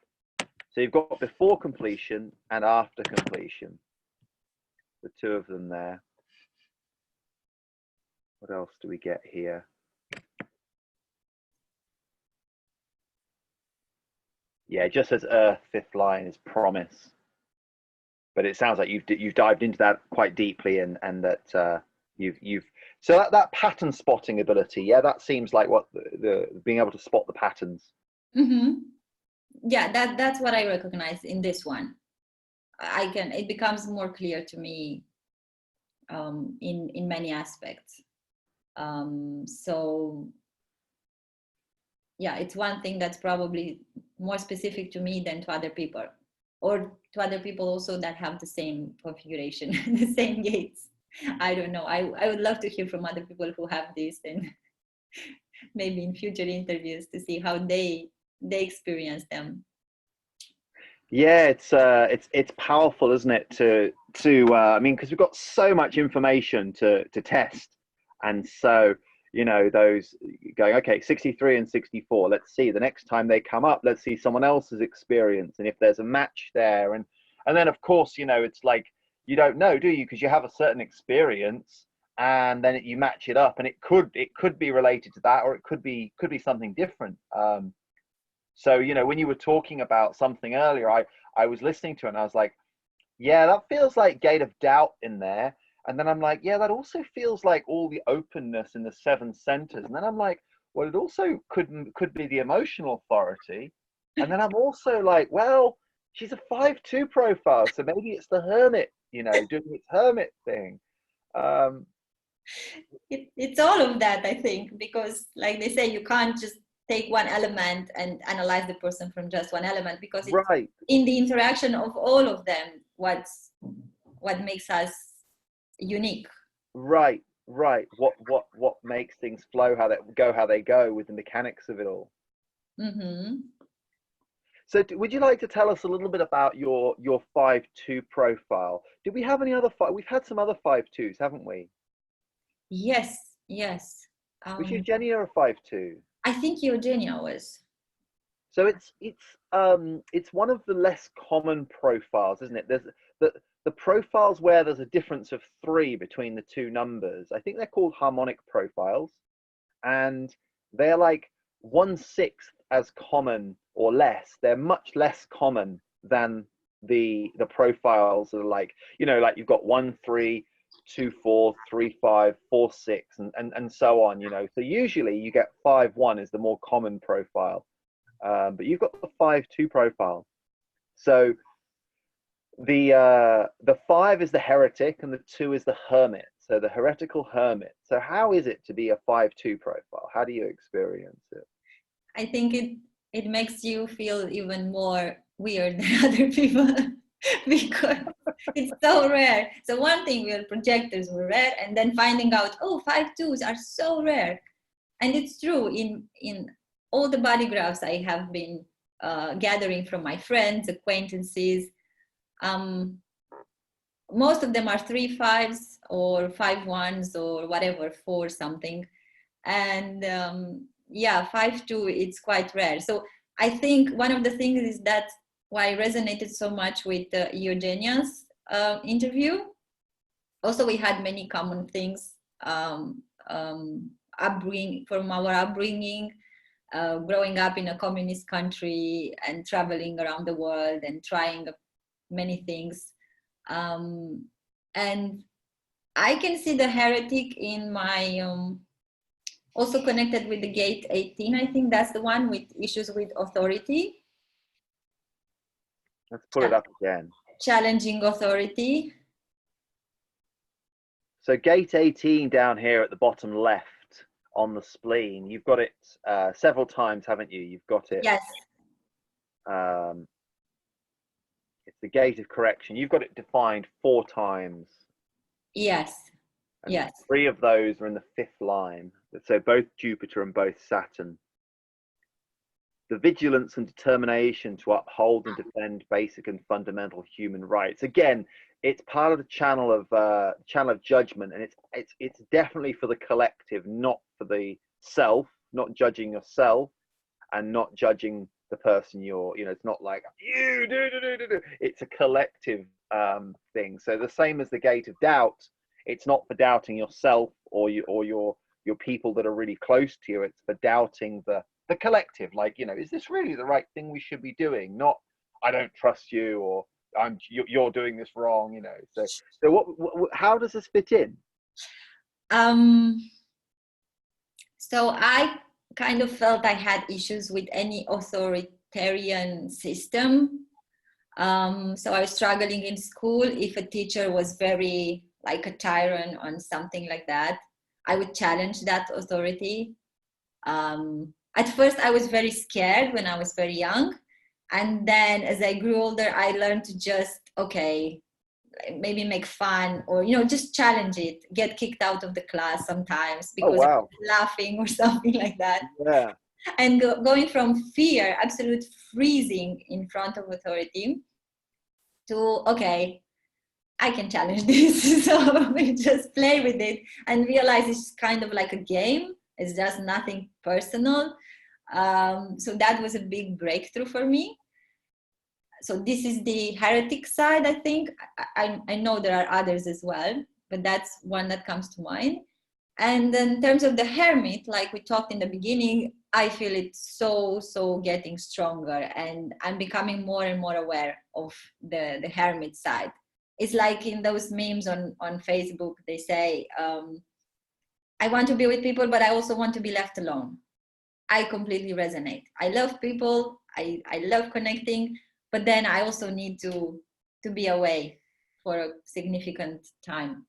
So you've got before completion and after completion, the two of them there. What else do we get here? Yeah, it just says Earth, fifth line is promise. But it sounds like you've dived into that quite deeply, and that you've so that pattern spotting ability. Yeah, that seems like what the being able to spot the patterns. mm-hmm. Yeah, that's what I recognize in this one. It becomes more clear to me in many aspects. So yeah, it's one thing that's probably more specific to me than to other people, or to other people also that have the same configuration, the same gates. I don't know. I would love to hear from other people who have this, and maybe in future interviews to see how they experience them. Yeah, it's powerful, isn't it? I mean, because we've got so much information to test, and so those going, okay, 63 and 64. Let's see the next time they come up. Let's see someone else's experience, and if there's a match there, and then of course it's like you don't know, do you? Because you have a certain experience, and then you match it up, and it could be related to that, or it could be something different. So, you know, when you were talking about something earlier, I was listening to it and I was like, yeah, that feels like gate of doubt in there. And then I'm like, yeah, that also feels like all the openness in the seven centers. And then I'm like, well, it also could be the emotional authority. And then I'm also like, well, she's a 5-2 profile, so maybe it's the hermit, you know, doing its hermit thing. Um, It's all of that, I think, because like they say, you can't just take one element and analyze the person from just one element, because it's right, in the interaction of all of them what makes us unique. right, right. What makes things flow, how they go with the mechanics of it all. Mm-hmm. So, would you like to tell us a little bit about your 5-2 profile? Did we have any other five? We've had some other 5-2s, haven't we? Yes, yes. Was Eugenia a 5-2? I think Eugenia was. So it's one of the less common profiles, isn't it? There's the profiles where there's a difference of 3 between the two numbers. I think they're called harmonic profiles, and they're like 1/6 as common or less. They're much less common than the profiles that are like, you know, like you've got 1-3, 2-4, 3-5, 4-6, and so on, you know. So usually you get 5-1 is the more common profile. But you've got the 5-2 profile. So the 5 is the heretic and the 2 is the hermit. So the heretical hermit. So how is it to be a 5-2 profile? How do you experience it? I think it makes you feel even more weird than other people because it's so rare. So one thing, we are projectors, were rare, and then finding out, oh, 5-2s are so rare. And it's true, in all the body graphs I have been gathering from my friends, acquaintances, most of them are 3-5s or 5-1s or whatever, 4 something. And yeah, 5-2, it's quite rare. So I think one of the things is that why I resonated so much with Eugenia's interview. Also, we had many common things, from our upbringing, growing up in a communist country and traveling around the world and trying many things. And I can see the heretic in my, also connected with the gate 18. I think that's the one with issues with authority. Let's put it up again. Challenging authority. So gate 18 down here at the bottom left on the spleen, you've got it several times, haven't you? You've got it. Yes. It's the gate of correction. You've got it defined 4 times. Yes. And yes. 3 of those are in the 5th line. So both Jupiter and both Saturn. The vigilance and determination to uphold and defend basic and fundamental human rights. Again, it's part of the channel of judgment, and it's definitely for the collective, not for the self, not judging yourself and not judging the person you're, you know, it's not like you do. It's a collective thing. So the same as the gate of doubt, it's not for doubting yourself or your people that are really close to you. It's for doubting the collective. Like, you know, is this really the right thing we should be doing? Not, I don't trust you, or you're doing this wrong. You know. So what how does this fit in? So I kind of felt I had issues with any authoritarian system. So I was struggling in school. If a teacher was very like a tyrant on something like that, I would challenge that authority. At first, I was very scared when I was very young. And then as I grew older, I learned to just, okay, maybe make fun or, you know, just challenge it, get kicked out of the class sometimes because I was laughing or something like that. Yeah. And going from fear, absolute freezing in front of authority, to, okay, I can challenge this. So we just play with it and realize it's kind of like a game. It's just nothing personal. So that was a big breakthrough for me. So this is the heretic side, I think. I know there are others as well, but that's one that comes to mind. And in terms of the Hermit, like we talked in the beginning, I feel it's so getting stronger, and I'm becoming more and more aware of the Hermit side. It's like in those memes on Facebook, they say, I want to be with people, but I also want to be left alone. I completely resonate. I love people, I love connecting, but then I also need to be away for a significant time.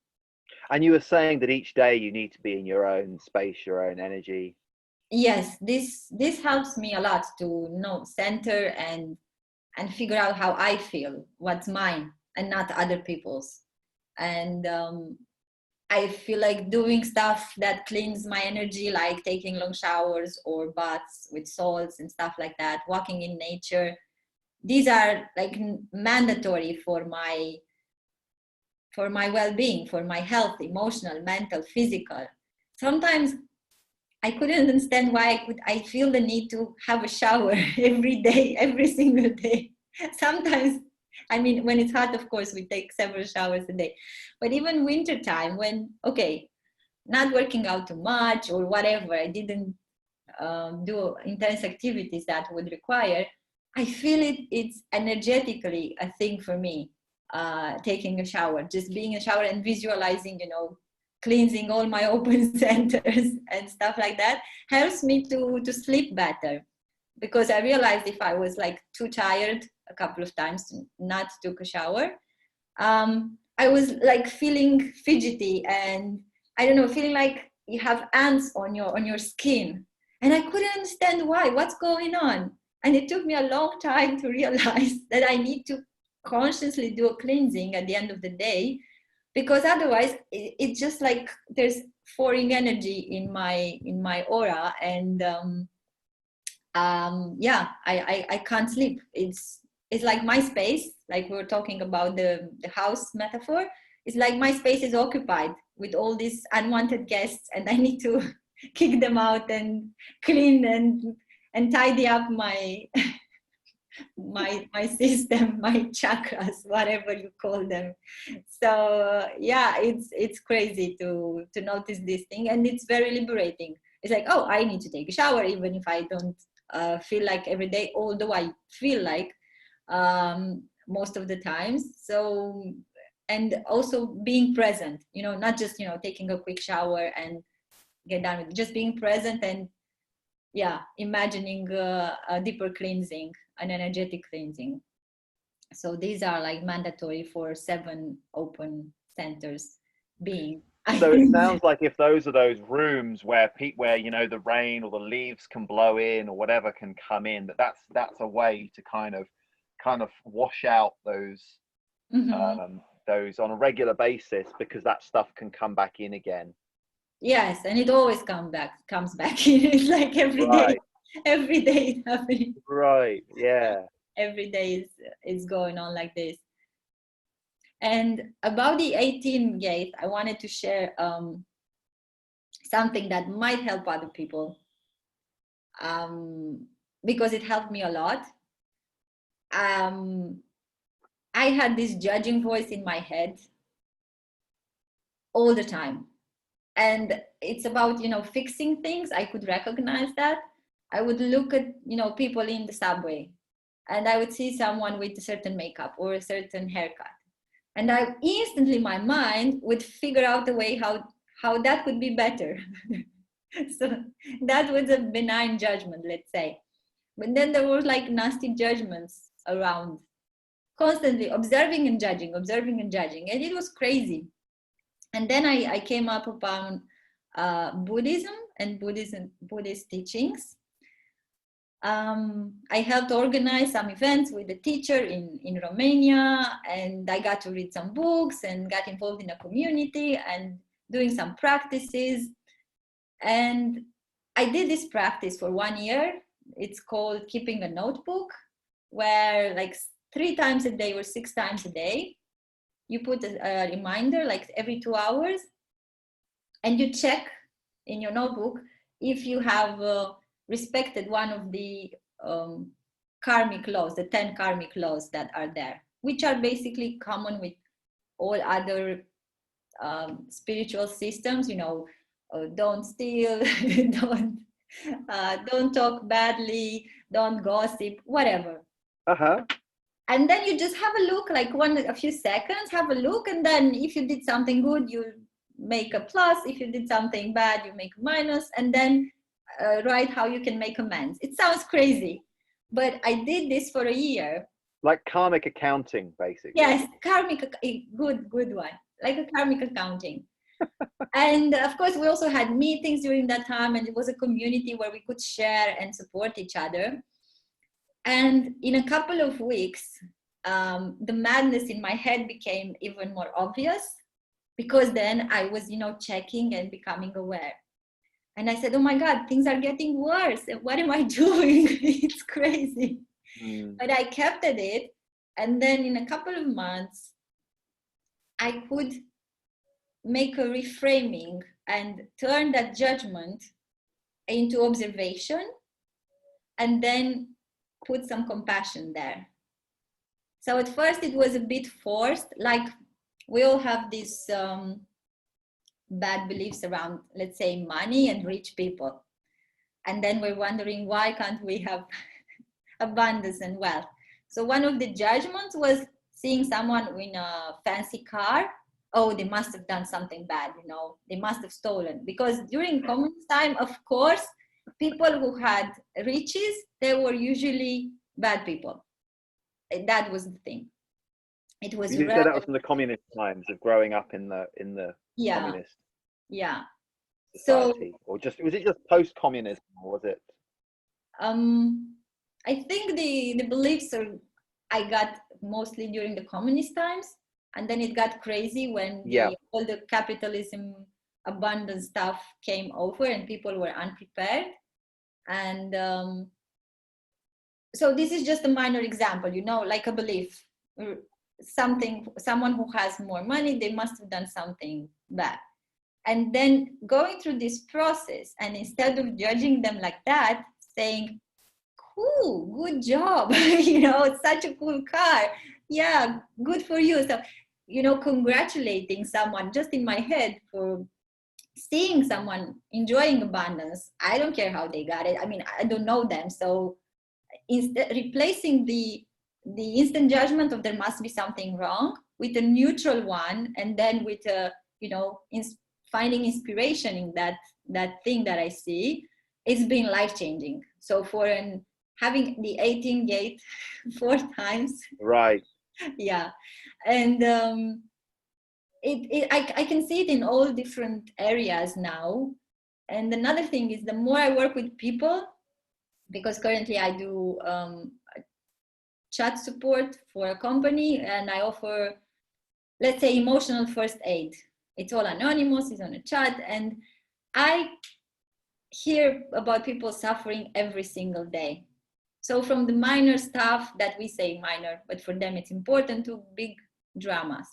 And you were saying that each day you need to be in your own space, your own energy. Yes, this helps me a lot to know, center and figure out how I feel, what's mine and not other people's. And I feel like doing stuff that cleans my energy, like taking long showers or baths with salts and stuff like that, walking in nature. These are like mandatory for my well-being, for my health, emotional, mental, physical. Sometimes I couldn't understand why I feel the need to have a shower every day, every single day. Sometimes, I mean, when it's hot, of course, we take several showers a day. But even winter time, when, okay, not working out too much or whatever, I didn't do intense activities that would require, I feel it's energetically a thing for me, taking a shower, just being in a shower and visualizing, cleansing all my open centers and stuff like that helps me to sleep better, because I realized if I was like too tired a couple of times to not took a shower, I was like feeling fidgety and I don't know, feeling like you have ants on your skin, and I couldn't understand what's going on. And it took me a long time to realize that I need to consciously do a cleansing at the end of the day, because otherwise it's just like there's foreign energy in my aura, and yeah, I can't sleep. It's like my space, like we were talking about the house metaphor. It's like my space is occupied with all these unwanted guests, and I need to kick them out and clean and tidy up my my system, my chakras, whatever you call them. So yeah, it's crazy to notice this thing, and it's very liberating. It's like, oh, I need to take a shower even if I don't feel like every day, although I feel like most of the times. So, and also being present, not just taking a quick shower and get done with it, just being present and yeah, imagining a deeper cleansing, an energetic cleansing. So these are like mandatory for 7 open centers being. So it sounds like if those are those rooms where the rain or the leaves can blow in or whatever can come in, that's a way to kind of wash out those on a regular basis, because that stuff can come back in again. Yes, and it always comes back in. It's like every day it's happening. Right. Yeah. Every day is going on like this. And about the 18 gate, I wanted to share something that might help other people, because it helped me a lot. I had this judging voice in my head all the time. And it's about, fixing things. I could recognize that. I would look at, people in the subway, and I would see someone with a certain makeup or a certain haircut. And I instantly, my mind would figure out a way how that could be better. So that was a benign judgment, let's say. But then there were like nasty judgments around, constantly observing and judging. And it was crazy. And then I came up upon Buddhism and Buddhist teachings. I helped organize some events with a teacher in Romania, and I got to read some books and got involved in a community and doing some practices. And I did this practice for 1 year. It's called keeping a notebook, where like 3 times a day or 6 times a day, you put a reminder like every 2 hours, and you check in your notebook if you have respected one of the karmic laws, the 10 karmic laws that are there, which are basically common with all other spiritual systems, don't steal, don't talk badly, don't gossip, whatever. Uh-huh. And then you just have a look, like a few seconds, have a look, and then if you did something good, you make a plus. If you did something bad, you make a minus, and then write how you can make amends. It sounds crazy, but I did this for a year. Like karmic accounting, basically. Yes, good one, like a karmic accounting. And of course, we also had meetings during that time, and it was a community where we could share and support each other. And in a couple of weeks, the madness in my head became even more obvious, because then I was, checking and becoming aware. And I said, oh my God, things are getting worse. What am I doing? It's crazy. But I kept at it. And then in a couple of months, I could make a reframing and turn that judgment into observation, and then put some compassion there. So at first it was a bit forced, like we all have these bad beliefs around, let's say, money and rich people. And then we're wondering, why can't we have abundance and wealth? So one of the judgments was seeing someone in a fancy car. Oh, they must have done something bad, they must have stolen. Because during communist time, of course, people who had riches, they were usually bad people. That was the thing. It was you said that was from the communist times of growing up in the communist society. So, or was it just post-communism, or was it? I think the beliefs I got mostly during the communist times, and then it got crazy when all the capitalism abundance stuff came over and people were unprepared. And so this is just a minor example, like a belief. Someone who has more money, they must have done something bad. And then going through this process, and instead of judging them like that, saying, cool, good job, it's such a cool car, yeah, good for you. So, congratulating someone just in my head for seeing someone enjoying abundance. I don't care how they got it. I mean, I don't know them. So instead, replacing the instant judgment of there must be something wrong with a neutral one, and then with a, finding inspiration in that thing that I see, it's been life-changing. So for having the 18 gate 4 times, right? Yeah. And I can see it in all different areas now. And another thing is, the more I work with people, because currently I do chat support for a company, and I offer, let's say, emotional first aid. It's all anonymous, it's on a chat, and I hear about people suffering every single day. So from the minor stuff that we say minor, but for them it's important, to big dramas.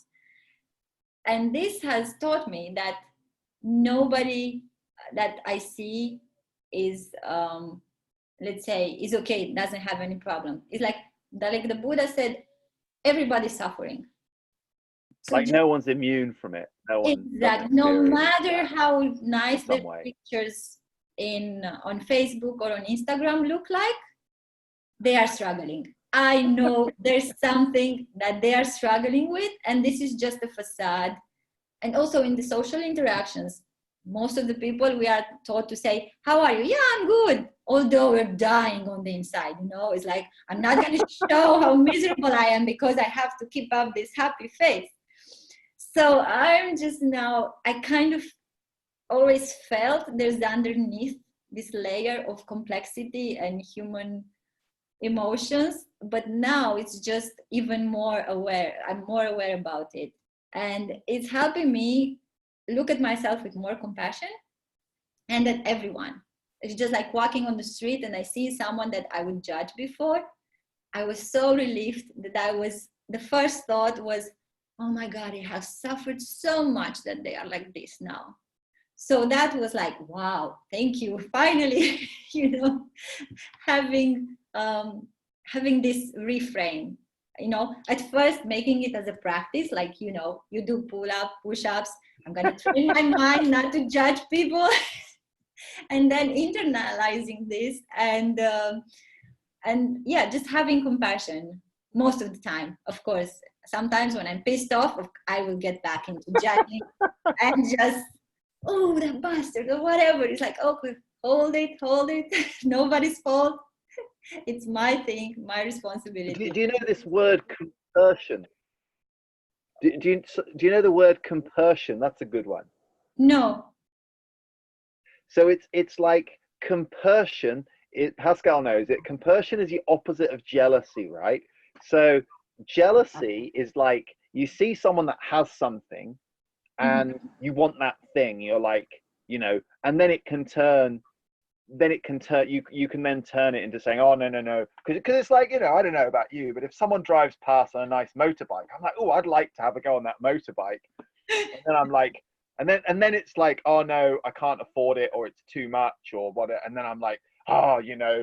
And this has taught me that nobody that I see is, let's say, is okay, doesn't have any problem. It's like the Buddha said, everybody's suffering. So like no one's immune from it. No one. Exactly. No matter how nice the pictures on Facebook or on Instagram look like, they are struggling. I know there's something that they are struggling with, and this is just a facade. And also in the social interactions, most of the people, we are taught to say, how are you? Yeah, I'm good. Although we're dying on the inside, it's like, I'm not going to show how miserable I am because I have to keep up this happy face. So I'm just now, I kind of always felt there's underneath this layer of complexity and human emotions, but now it's just even more aware. I'm more aware about it, and it's helping me look at myself with more compassion, and at everyone. It's just like walking on the street and I see someone that I would judge before. I was so relieved that the first thought was, oh my God, they have suffered so much that they are like this now. So that was like, wow, thank you. Finally, having this reframe, at first making it as a practice, like, you do push-ups, I'm going to train my mind not to judge people. And then internalizing this and yeah, just having compassion most of the time. Of course, sometimes when I'm pissed off, I will get back into judging and just, oh, that bastard or whatever. It's like, oh, hold it. Nobody's fault. It's my thing, my responsibility. Do you know this word compersion? Do you know the word compersion? That's a good one. No. So it's like compersion. Pascal knows it. Compersion is the opposite of jealousy, right? So jealousy is like you see someone that has something and you want that thing. You're like, and then it can turn. You can then turn it into saying, oh, no, because it's like, I don't know about you, but if someone drives past on a nice motorbike, I'm like, oh, I'd like to have a go on that motorbike. And then I'm like, and then it's like, oh no, I can't afford it, or it's too much, or what. And then I'm like, oh,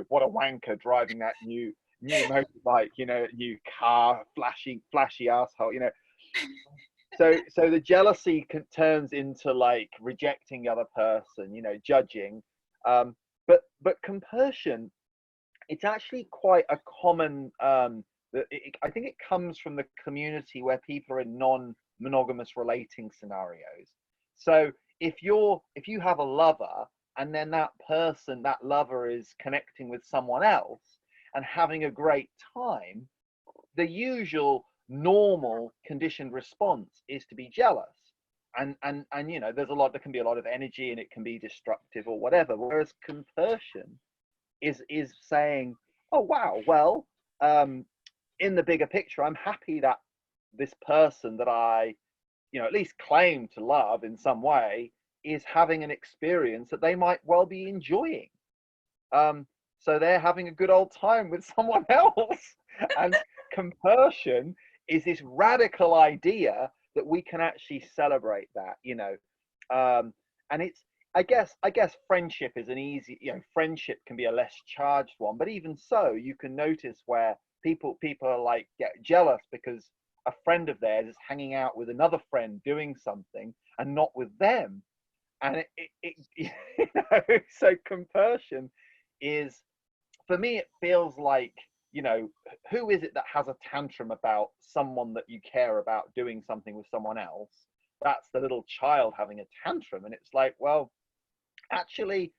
what a wanker driving that new motorbike, new car, flashy asshole, So the jealousy turns into like rejecting the other person, judging. But compersion, it's actually quite a common. I think it comes from the community where people are in non-monogamous relating scenarios. So if you have a lover and then that lover is connecting with someone else and having a great time, the usual normal conditioned response is to be jealous. And there can be a lot of energy and it can be destructive or whatever. Whereas compersion is saying, oh wow, well, in the bigger picture, I'm happy that this person that I, at least claim to love in some way is having an experience that they might well be enjoying. So they're having a good old time with someone else. And compersion is this radical idea that we can actually celebrate that, and it's, I guess friendship is an easy, friendship can be a less charged one, but even so, you can notice where people are like get jealous because a friend of theirs is hanging out with another friend doing something and not with them. And so compersion is, for me, it feels like, who is it that has a tantrum about someone that you care about doing something with someone else? That's the little child having a tantrum. And it's like, well, actually,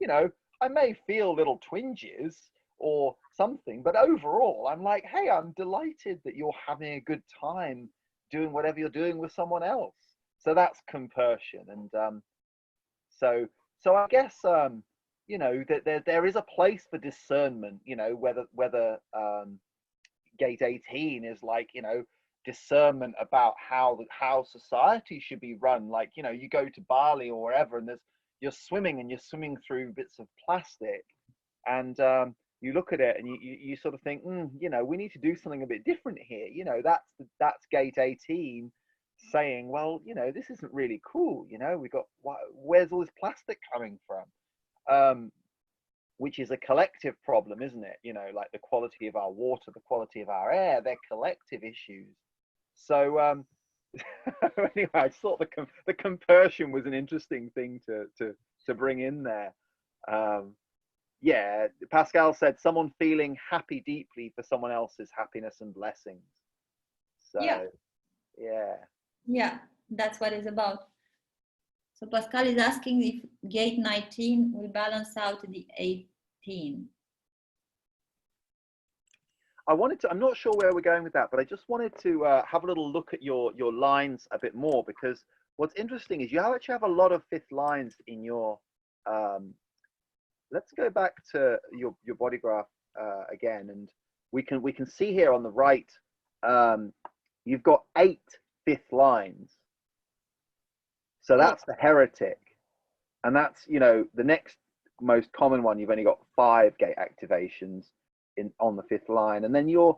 I may feel little twinges or something, but overall, I'm like, hey, I'm delighted that you're having a good time doing whatever you're doing with someone else. So that's compersion. And so I guess, that there is a place for discernment, whether gate 18 is like, discernment about how society should be run. Like, you go to Bali or wherever and you're swimming through bits of plastic, and you look at it and you sort of think, we need to do something a bit different here. That's gate 18 saying, well, this isn't really cool. Where's all this plastic coming from? Which is a collective problem, isn't it? Like the quality of our water, the quality of our air, they're collective issues. So anyway, I just thought the compersion was an interesting thing to bring in there. Yeah, Pascal said someone feeling happy deeply for someone else's happiness and blessings. So yeah, that's what it's about. So Pascal is asking if gate 19 will balance out the 18. I'm not sure where we're going with that, but I just wanted to have a little look at your lines a bit more, because what's interesting is you actually have a lot of fifth lines in your, let's go back to your body graph again, and we can see here on the right, you've got 8 fifth lines. So that's the heretic. And that's, the next most common one, you've only got 5 gate activations on the 5th line. And then your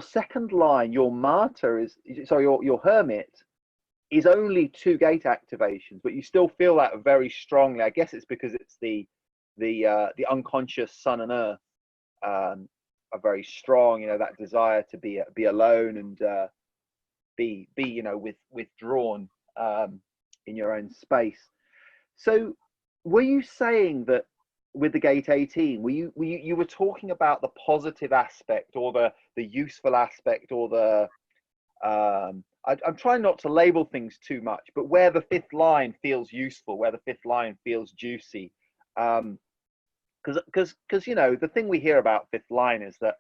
second line, your martyr your hermit is only 2 gate activations, but you still feel that very strongly. I guess it's because it's the unconscious sun and earth are very strong, that desire to be alone and be withdrawn in your own space. So were you saying that with the gate 18, you were talking about the positive aspect, or the useful aspect, or the I'm trying not to label things too much, but where the fifth line feels useful, where the fifth line feels juicy. Because you know, the thing we hear about fifth line is that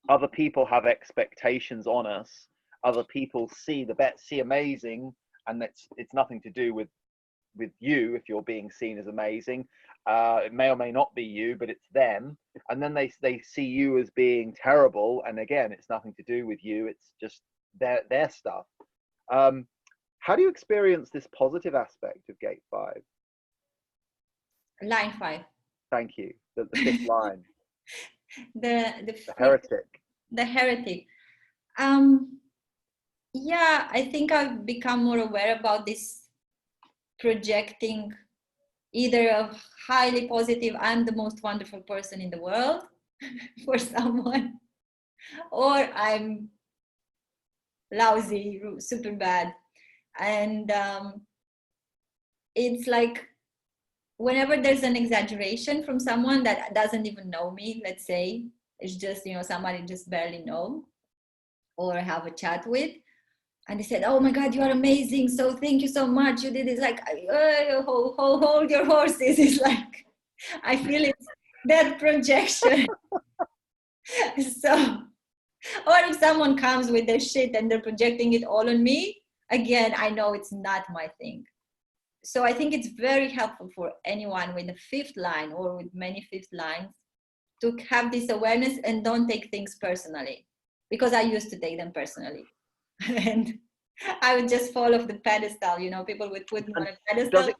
other people have expectations on us. Other people see amazing, and it's nothing to do with you if you're being seen as amazing. It may or may not be you, but it's them. And then they see you as being terrible, and again, it's nothing to do with you. It's just their stuff. How do you experience this positive aspect of gate 5? Line 5. Thank you. The fifth line. The heretic. The heretic. Yeah, I think I've become more aware about this projecting either a highly positive, I'm the most wonderful person in the world for someone, or I'm lousy, super bad. And it's like whenever there's an exaggeration from someone that doesn't even know me, let's say, it's just, you know, somebody just barely know or have a chat with, and they said, oh my God, you are amazing, so thank you so much, you did it. Like, hold your horses. It's like, I feel it's that projection. So, or if someone comes with their shit and they're projecting it all on me, again, I know it's not my thing. So I think it's very helpful for anyone with a fifth line or with many fifth lines to have this awareness and don't take things personally, because I used to take them personally. And I would just fall off the pedestal, you know, people would put me on a pedestal.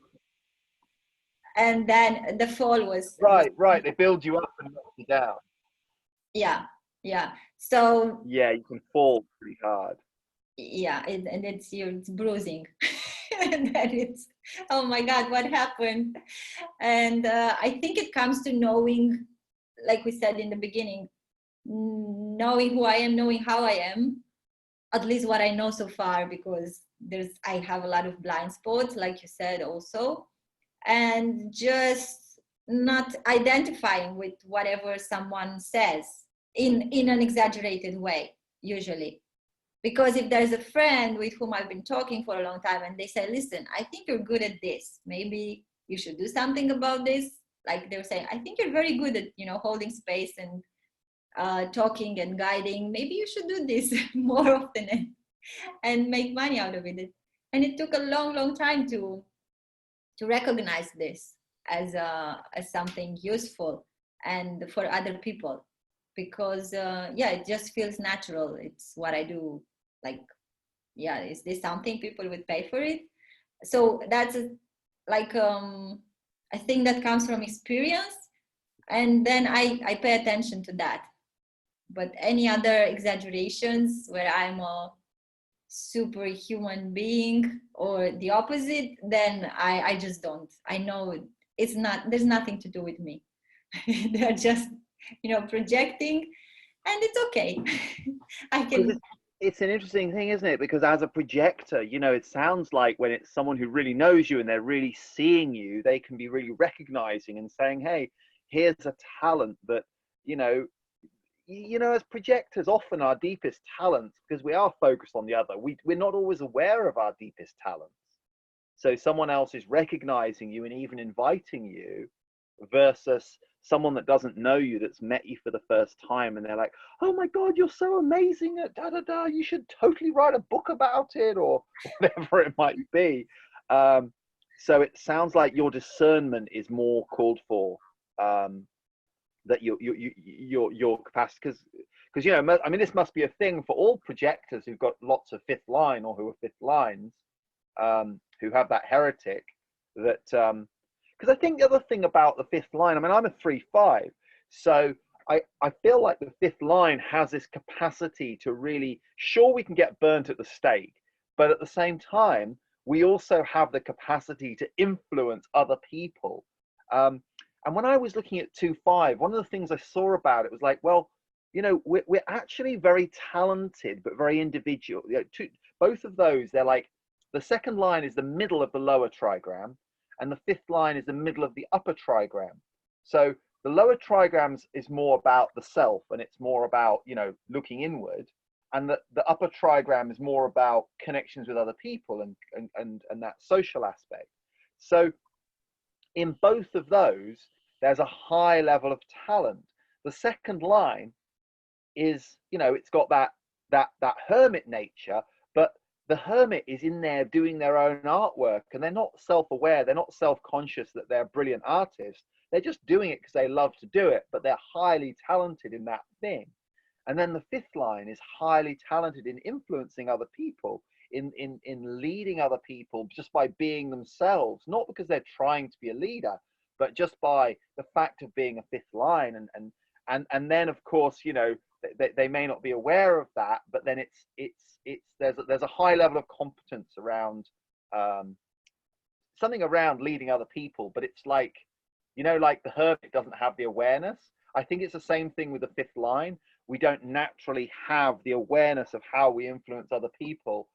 And then the fall was... Right, they build you up and knock you down. Yeah. So... yeah, you can fall pretty hard. Yeah, and it's bruising. And then it's, oh my God, what happened? And I think it comes to knowing, like we said in the beginning, knowing who I am, knowing how I am, at least what I know so far, because I have a lot of blind spots, like you said also, and just not identifying with whatever someone says in an exaggerated way, usually. Because if there's a friend with whom I've been talking for a long time and they say, listen, I think you're good at this, maybe you should do something about this. Like they're saying, I think you're very good at, you know, holding space and talking and guiding, maybe you should do this more often and make money out of it. And it took a long time to recognize this as something useful and for other people, because yeah, it just feels natural. It's what I do. Like, yeah, is this something people would pay for it? So that's I think that comes from experience, and then I pay attention to that. But any other exaggerations where I'm a superhuman being or the opposite, then I just don't. I know it's not, there's nothing to do with me. They're just, you know, projecting, and it's okay. I can... It's an interesting thing, isn't it? Because as a projector, you know, it sounds like when it's someone who really knows you and they're really seeing you, they can be really recognizing and saying, hey, here's a talent that, you know, as projectors, often our deepest talents, because we are focused on the other, we're not always aware of our deepest talents. So someone else is recognizing you and even inviting you, versus someone that doesn't know you, that's met you for the first time, and they're like, oh my God, you're so amazing at you should totally write a book about it, or whatever it might be. So it sounds like your discernment is more called for, that your capacity, because you know, I mean, this must be a thing for all projectors who've got lots of fifth line, or who are fifth lines, who have that heretic, that because I think the other thing about the fifth line, I mean, I'm a 3/5, so I feel like the fifth line has this capacity to really, sure, we can get burnt at the stake, but at the same time, we also have the capacity to influence other people. And when I was looking at 2/5, one of the things I saw about it was like, well, you know, we're actually very talented, but very individual. You know, both of those, they're like The second line is the middle of the lower trigram, and the fifth line is the middle of the upper trigram. So the lower trigrams is more about the self, and it's more about, you know, looking inward, and the upper trigram is more about connections with other people and that social aspect. So in both of those, there's a high level of talent. The second line is, you know, it's got that hermit nature, but the hermit is in there doing their own artwork, and they're not self-aware, they're not self-conscious that they're brilliant artists. They're just doing it because they love to do it, but they're highly talented in that thing. And then the fifth line is highly talented in influencing other people, in leading other people just by being themselves, not because they're trying to be a leader, but just by the fact of being a fifth line. And then of course, you know, they may not be aware of that, but then there's a high level of competence around something around leading other people. But it's like, you know, like the hermit doesn't have the awareness. I think it's the same thing with the fifth line. We don't naturally have the awareness of how we influence other people,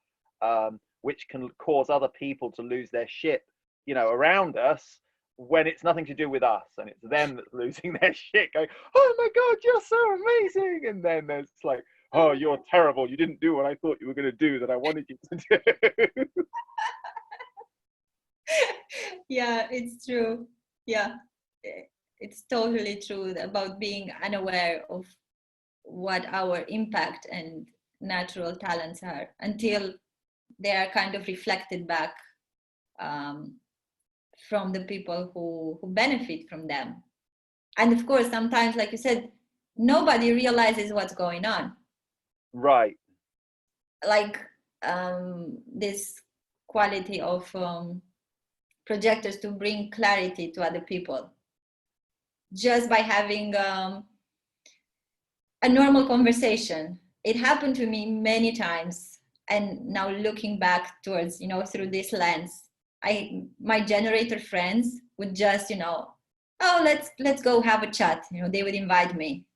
which can cause other people to lose their shit, you know, around us, when it's nothing to do with us, and it's them that's losing their shit, going, oh my God, you're so amazing. And then there's like, oh, you're terrible. You didn't do what I thought you were going to do that I wanted you to do. Yeah, it's true. Yeah, it's totally true about being unaware of what our impact and natural talents are until they are kind of reflected back from the people who benefit from them. And of course, sometimes, like you said, nobody realizes what's going on. Right. Like this quality of projectors to bring clarity to other people just by having a normal conversation. It happened to me many times, and now looking back towards, you know, through this lens, my generator friends would just, you know, oh, let's go have a chat. You know, they would invite me,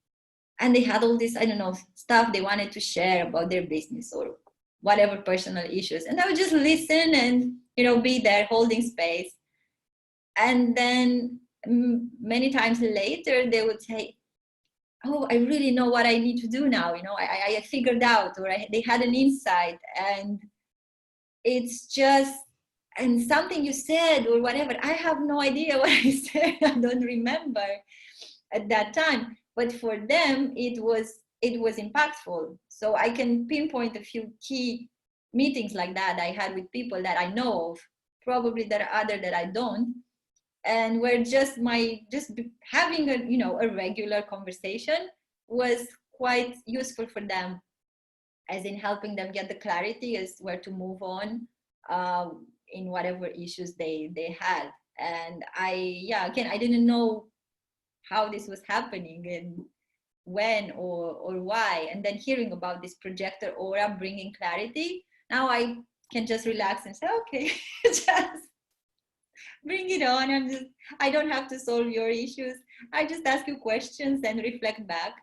and they had all this, I don't know, stuff they wanted to share about their business or whatever personal issues, and I would just listen and, you know, be there holding space. And then many times later they would say, oh, I really know what I need to do now. You know, I figured out, or they had an insight, and it's just, and something you said or whatever, I have no idea what I said. I don't remember at that time, but for them it was impactful. So I can pinpoint a few key meetings like that I had with people that I know of. Probably there are other that I don't, and where just having a, you know, a regular conversation was quite useful for them, as in helping them get the clarity as where to move on in whatever issues they had. And again, I didn't know how this was happening and when or why. And then hearing about this projector aura bringing clarity, now I can just relax and say, okay, just bring it on. I don't have to solve your issues. I just ask you questions and reflect back.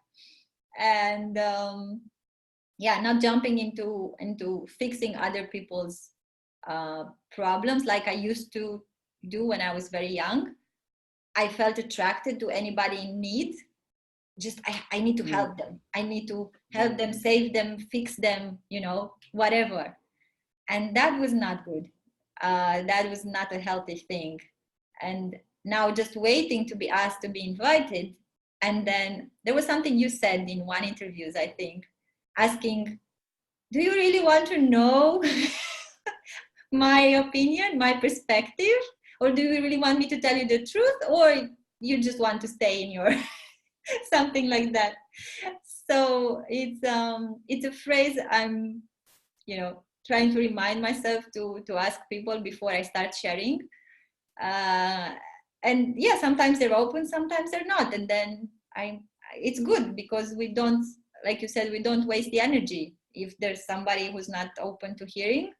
And not jumping into fixing other people's problems like I used to do when I was very young. I felt attracted to anybody in need. Just I need to help them. I need to help them, save them, fix them, you know, whatever. And that was not good. That was not a healthy thing. And now just waiting to be asked to be invited. And then there was something you said in one interview, I think, asking, do you really want to know my opinion, my perspective? Or do you really want me to tell you the truth? Or you just want to stay in your something like that? So it's a phrase I'm, you know, trying to remind myself to ask people before I start sharing. And yeah, sometimes they're open, sometimes they're not. And then it's good because we don't, like you said, we don't waste the energy. If there's somebody who's not open to hearing,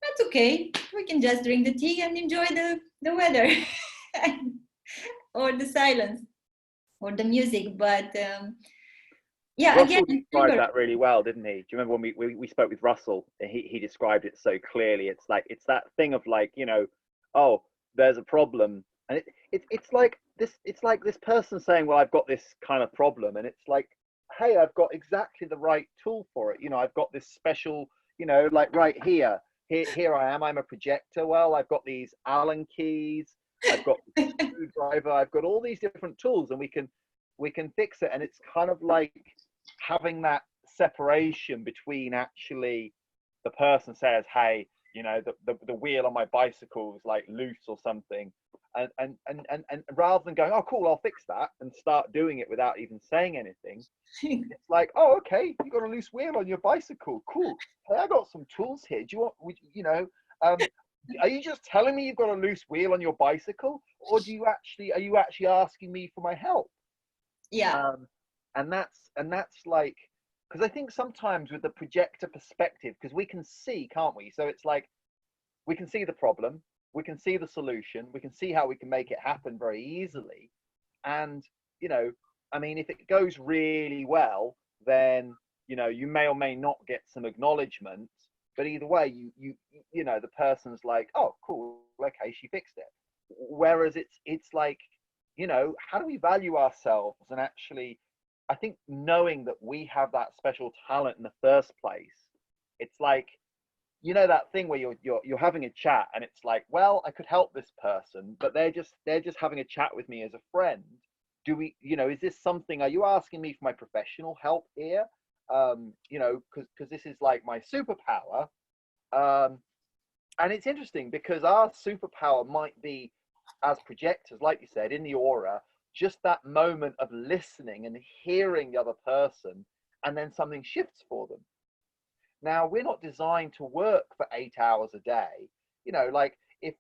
that's okay. We can just drink the tea and enjoy the weather or the silence or the music. But Yeah, Russell again, described that really well, didn't he? Do you remember when we spoke with Russell? He described it so clearly. It's like, it's that thing of like, you know, oh, there's a problem, and it's like this. It's like this person saying, well, I've got this kind of problem, and it's like, hey, I've got exactly the right tool for it. You know, I've got this special, you know, like right here. Here I am. I'm a projector. Well, I've got these Allen keys. I've got a screwdriver. I've got all these different tools, and we can fix it. And it's kind of like having that separation between actually the person says, hey, you know, the wheel on my bicycle is like loose or something, and rather than going, oh cool, I'll fix that, and start doing it without even saying anything, it's like, oh, okay, you got a loose wheel on your bicycle, cool, hey, I got some tools here, do you want, you know, are you just telling me you've got a loose wheel on your bicycle, or are you actually asking me for my help? yeah, And that's like, because I think sometimes with the projector perspective, because we can see, can't we? So it's like, we can see the problem, we can see the solution, we can see how we can make it happen very easily. And, you know, I mean, if it goes really well, then, you know, you may or may not get some acknowledgement, but either way, you know, the person's like, oh, cool, okay, she fixed it. Whereas it's like, you know, how do we value ourselves? And actually, I think knowing that we have that special talent in the first place, it's like, you know, that thing where you're having a chat and it's like, well, I could help this person, but they're just having a chat with me as a friend. Do we, you know, is this something, are you asking me for my professional help here? You know, because this is like my superpower. And it's interesting because our superpower might be, as projectors, like you said, in the aura, just that moment of listening and hearing the other person, and then something shifts for them. Now, we're not designed to work for 8 hours a day. You know, like if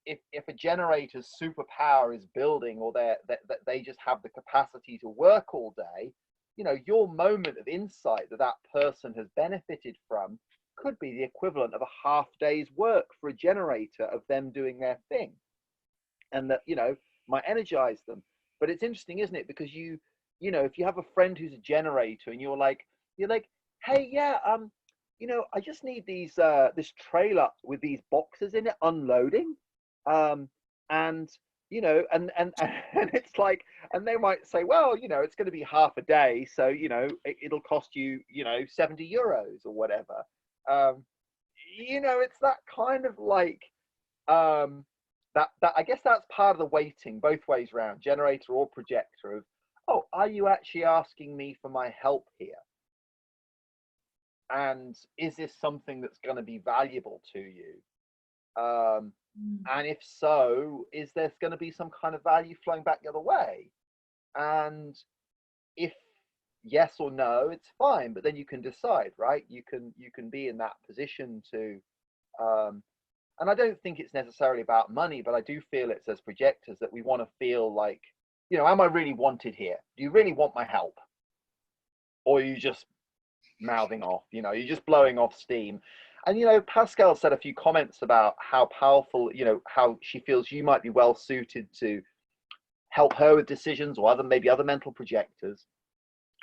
a generator's superpower is building, or they just have the capacity to work all day, you know, your moment of insight that that person has benefited from could be the equivalent of a half day's work for a generator of them doing their thing. And that, you know, might energize them. But it's interesting, isn't it? Because you know, if you have a friend who's a generator and you're like, hey, yeah, you know, I just need these this trailer with these boxes in it unloading, and you know, and it's like, and they might say, well, you know, it's going to be half a day, so you know, it'll cost you, you know, 70 euros or whatever. Um, you know, it's that kind of like, that I guess that's part of the weighting both ways around, generator or projector, of, oh, are you actually asking me for my help here? And is this something that's going to be valuable to you? And if so, is there going to be some kind of value flowing back the other way? And if yes or no, it's fine, but then you can decide, right? You can be in that position to, and I don't think it's necessarily about money, but I do feel it's, as projectors, that we want to feel like, you know, am I really wanted here? Do you really want my help? Or are you just mouthing off, you know, you're just blowing off steam? And, you know, Pascal said a few comments about how powerful, you know, how she feels you might be well suited to help her with decisions, or maybe other mental projectors.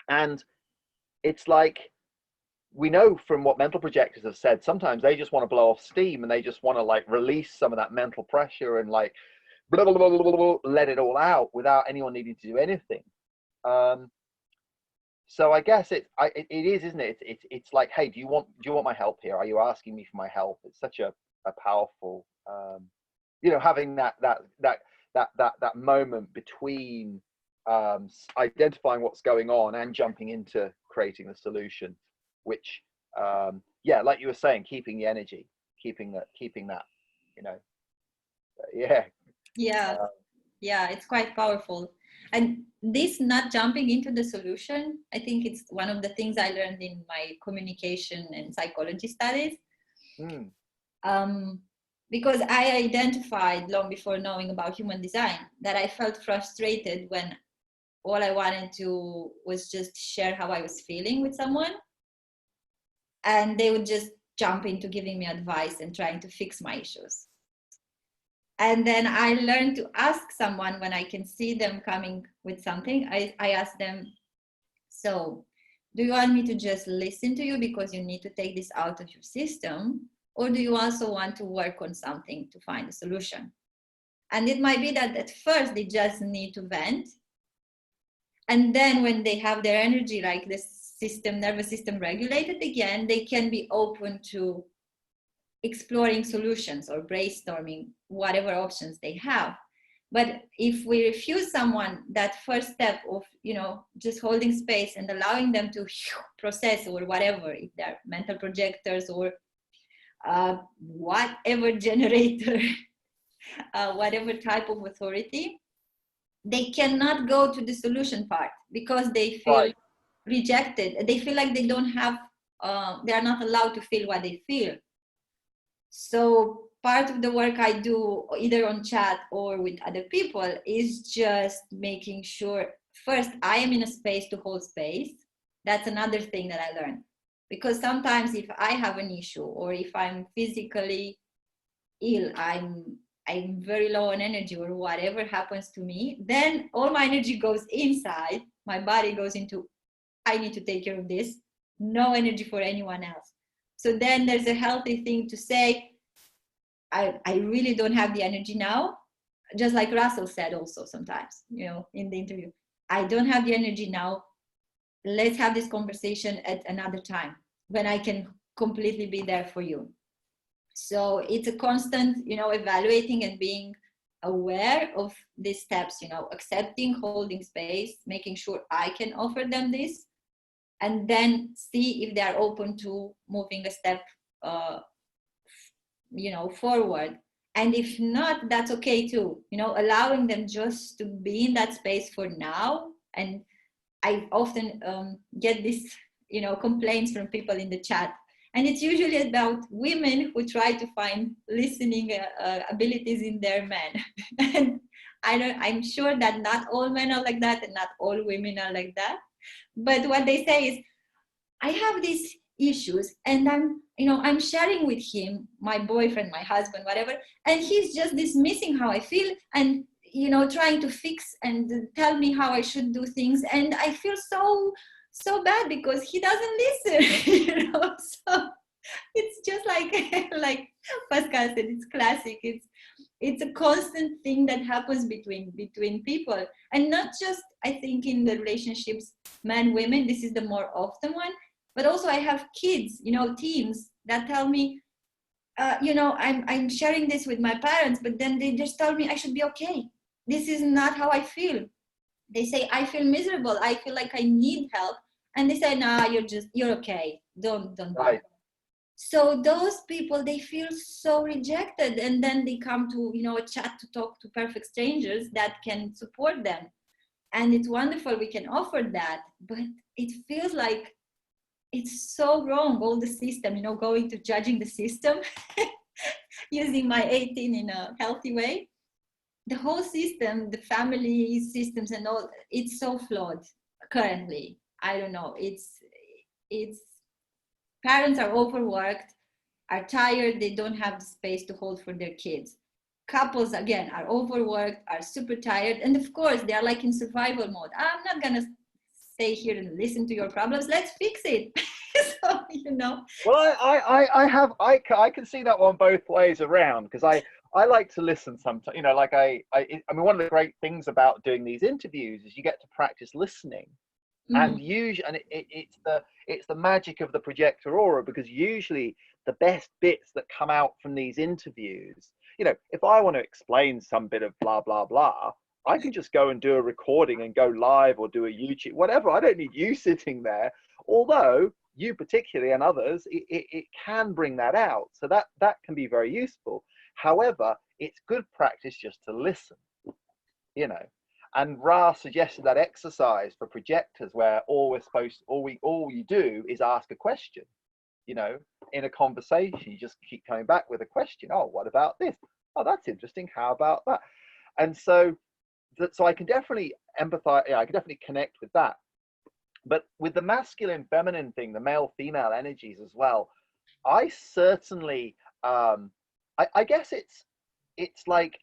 And it's like, we know from what mental projectors have said, sometimes they just want to blow off steam, and they just want to like release some of that mental pressure and like blah, blah, blah, blah, blah, let it all out without anyone needing to do anything. So I guess it is, isn't it? It's like, hey, do you want my help here? Are you asking me for my help? It's such a powerful, you know, having that moment between identifying what's going on and jumping into creating the solution, which, yeah, like you were saying, keeping the energy, keeping that, you know, yeah. Yeah, it's quite powerful. And this not jumping into the solution, I think it's one of the things I learned in my communication and psychology studies. Because I identified long before knowing about human design that I felt frustrated when all I wanted to was just share how I was feeling with someone, and they would just jump into giving me advice and trying to fix my issues. And then I learned to ask someone when I can see them coming with something. I ask them, so Do you want me to just listen to you because you need to take this out of your system? Or do you also want to work on something to find a solution? And it might be that at first they just need to vent. And then when they have their energy, like the system, nervous system regulated again, they can be open to exploring solutions or brainstorming whatever options they have. But if we refuse someone that first step of, you know, just holding space and allowing them to process or whatever, if they're mental projectors or whatever generator, whatever type of authority, they cannot go to the solution part because they feel rejected. They feel like they don't have, they are not allowed to feel what they feel. So part of the work I do either on chat or with other people is just making sure first I am in a space to hold space. That's another thing that I learned, because sometimes if I have an issue or if I'm physically ill, I'm very low on energy or whatever happens to me, then all my energy goes inside. My body goes into, I need to take care of this. No energy for anyone else. So then there's a healthy thing to say, I really don't have the energy now. Just like Russell said also sometimes, you know, in the interview, I don't have the energy now. Let's have this conversation at another time when I can completely be there for you. So it's a constant, you know, evaluating and being aware of these steps, you know, accepting, holding space, making sure I can offer them this, and then see if they are open to moving a step, you know, forward. And if not, that's okay too, you know, allowing them just to be in that space for now. And I often get this, you know, complaints from people in the chat. And it's usually about women who try to find listening abilities in their men. And I'm sure that not all men are like that and not all women are like that. But what they say is, I have these issues and I'm sharing with him, my boyfriend, my husband, whatever, and he's just dismissing how I feel and, you know, trying to fix and tell me how I should do things. And I feel so bad because he doesn't listen, you know. So it's just like Pascal said, it's classic. It's a constant thing that happens between people, and not just, I think, in the relationships men women, this is the more often one, but also I have kids, you know, teens that tell me, you know, I'm sharing this with my parents, but then they just tell me I should be okay. This is not how I feel. They say I feel miserable, I feel like I need help, and they say, nah, you're okay, don't bother. So those people, they feel so rejected, and then they come to, you know, a chat to talk to perfect strangers that can support them, and it's wonderful, we can offer that, but it feels like it's so wrong, all the system, you know, going to judging the system using my 18 in a healthy way. The whole system, the family systems and all, it's so flawed currently. I don't know, it's parents are overworked, are tired, they don't have the space to hold for their kids. Couples, again, are overworked, are super tired, and of course they are like in survival mode. I'm not gonna stay here and listen to your problems, let's fix it. So, you know, well, I can see that one both ways around, because I like to listen sometimes, you know, like I mean, one of the great things about doing these interviews is you get to practice listening. And usually, and it's the magic of the projector aura, because usually the best bits that come out from these interviews, you know, if I want to explain some bit of blah blah blah, I can just go and do a recording and go live or do a YouTube, whatever. I don't need you sitting there. Although you particularly and others, it can bring that out, so that can be very useful. However, it's good practice just to listen, you know. And Ra suggested that exercise for projectors, where all you do is ask a question, you know, in a conversation. You just keep coming back with a question. Oh, what about this? Oh, that's interesting. How about that? And so I can definitely empathize. Yeah, I can definitely connect with that. But with the masculine, feminine thing, the male, female energies as well, I certainly, I guess it's like,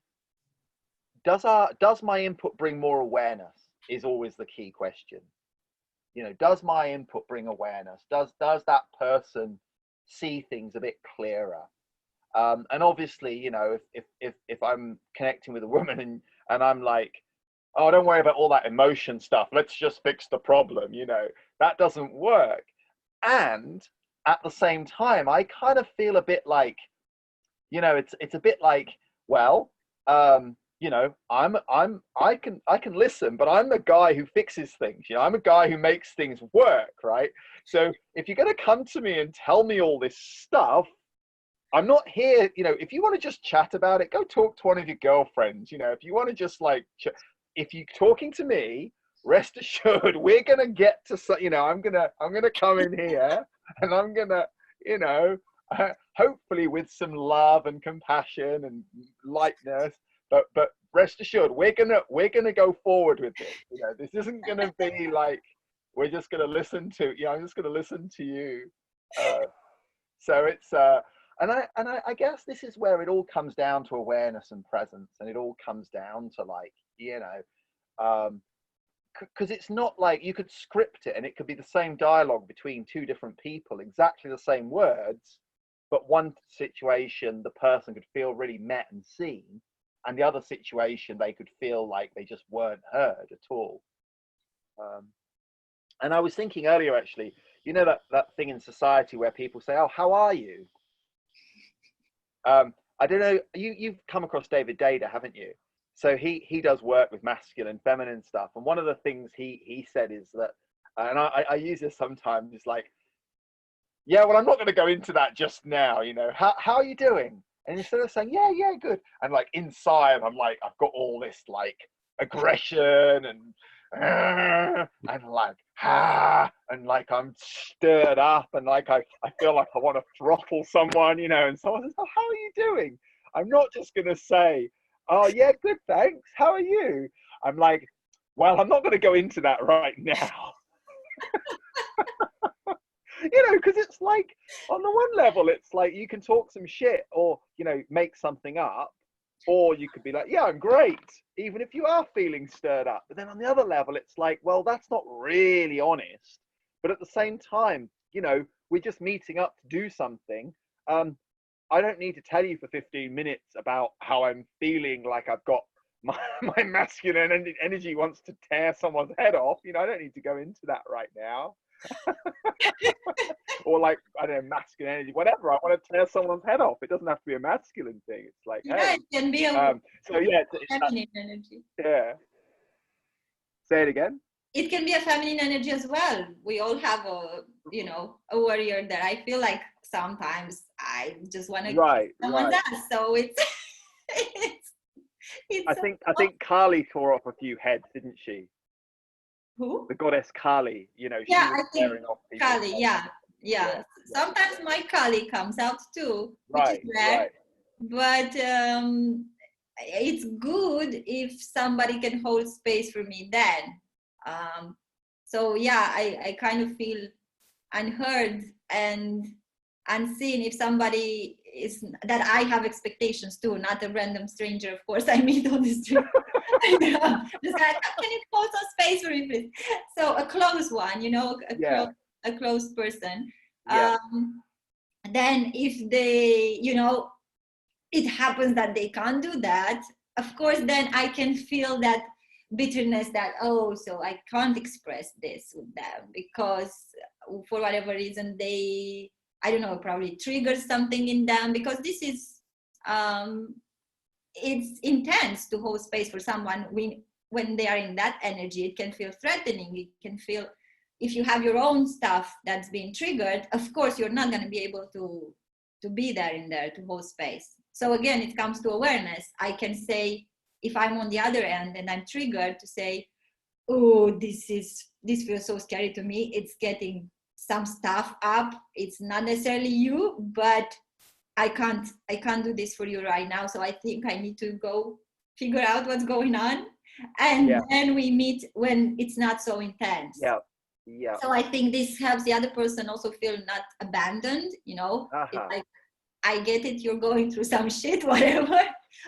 does my input bring more awareness, is always the key question. You know, does my input bring awareness? Does that person see things a bit clearer? And obviously, you know, if I'm connecting with a woman and I'm like, oh, don't worry about all that emotion stuff, let's just fix the problem, you know, that doesn't work. And at the same time, I kind of feel a bit like, you know, it's a bit like, well, you know, I can listen, but I'm the guy who fixes things. You know, I'm a guy who makes things work, right? So if you're going to come to me and tell me all this stuff, I'm not here. You know, if you want to just chat about it, go talk to one of your girlfriends. You know, if you want to just like, if you're talking to me, rest assured we're gonna get to. You know, I'm gonna come in here and I'm gonna, you know, hopefully with some love and compassion and lightness, but rest assured we're gonna go forward with this. You know, this isn't gonna be like we're just gonna listen to, you know, I'm just gonna listen to you. So it's and I guess this is where it all comes down to awareness and presence, and it all comes down to, like, you know, because it's not like you could script it and it could be the same dialogue between two different people, exactly the same words, but one situation the person could feel really met and seen, and the other situation they could feel like they just weren't heard at all. And I was thinking earlier, actually, you know, that thing in society where people say, oh, how are you? I don't know, you've come across David Data, haven't you? So he does work with masculine, feminine stuff. And one of the things he said is that, and I use this sometimes, it's like, yeah, well, I'm not going to go into that just now, you know, how are you doing? And instead of saying, yeah, good. And like inside, I'm like, I've got all this like aggression and like, and like I'm stirred up and like I feel like I want to throttle someone, you know, and someone says, oh, how are you doing? I'm not just going to say, oh, yeah, good, thanks. How are you? I'm like, well, I'm not going to go into that right now. You know, because it's like, on the one level, it's like you can talk some shit or, you know, make something up. Or you could be like, yeah, I'm great, even if you are feeling stirred up. But then on the other level, it's like, well, that's not really honest. But at the same time, you know, we're just meeting up to do something. I don't need to tell you for 15 minutes about how I'm feeling like I've got my masculine energy wants to tear someone's head off. You know, I don't need to go into that right now. Or like, I don't know, masculine energy, whatever. I want to tear someone's head off. It doesn't have to be a masculine thing. It's like, yeah, hey. it can be a so yeah, feminine energy. Yeah. Say it again. It can be a feminine energy as well. We all have a, you know, a warrior that I feel like sometimes I just want to right. someone's ass. So it's I think Kali tore off a few heads, didn't she? Who? The goddess Kali, you know, she yeah, was I think off Kali, yeah. Sometimes my Kali comes out too, which is rare. But it's good if somebody can hold space for me then. So yeah, I kind of feel unheard and unseen if somebody is that I have expectations too, not a random stranger, of course, I meet on the street. Just like, can you hold some space for me, please? So a close one, you know, a close person. Then if they, you know, it happens that they can't do that, of course, then I can feel that bitterness that, oh, so I can't express this with them because for whatever reason they, I don't know, probably triggers something in them, because this is it's intense to hold space for someone when they are in that energy. It can feel threatening. It can feel, if you have your own stuff that's being triggered, of course you're not going to be able to be there in there to hold space. So again, it comes to awareness. I can say, if I'm on the other end and I'm triggered, to say, oh, this feels so scary to me. It's getting some stuff up. It's not necessarily you, but I can't do this for you right now. So I think I need to go figure out what's going on. And then we meet when it's not so intense. Yeah. So I think this helps the other person also feel not abandoned, you know. It's like, I get it, you're going through some shit, whatever.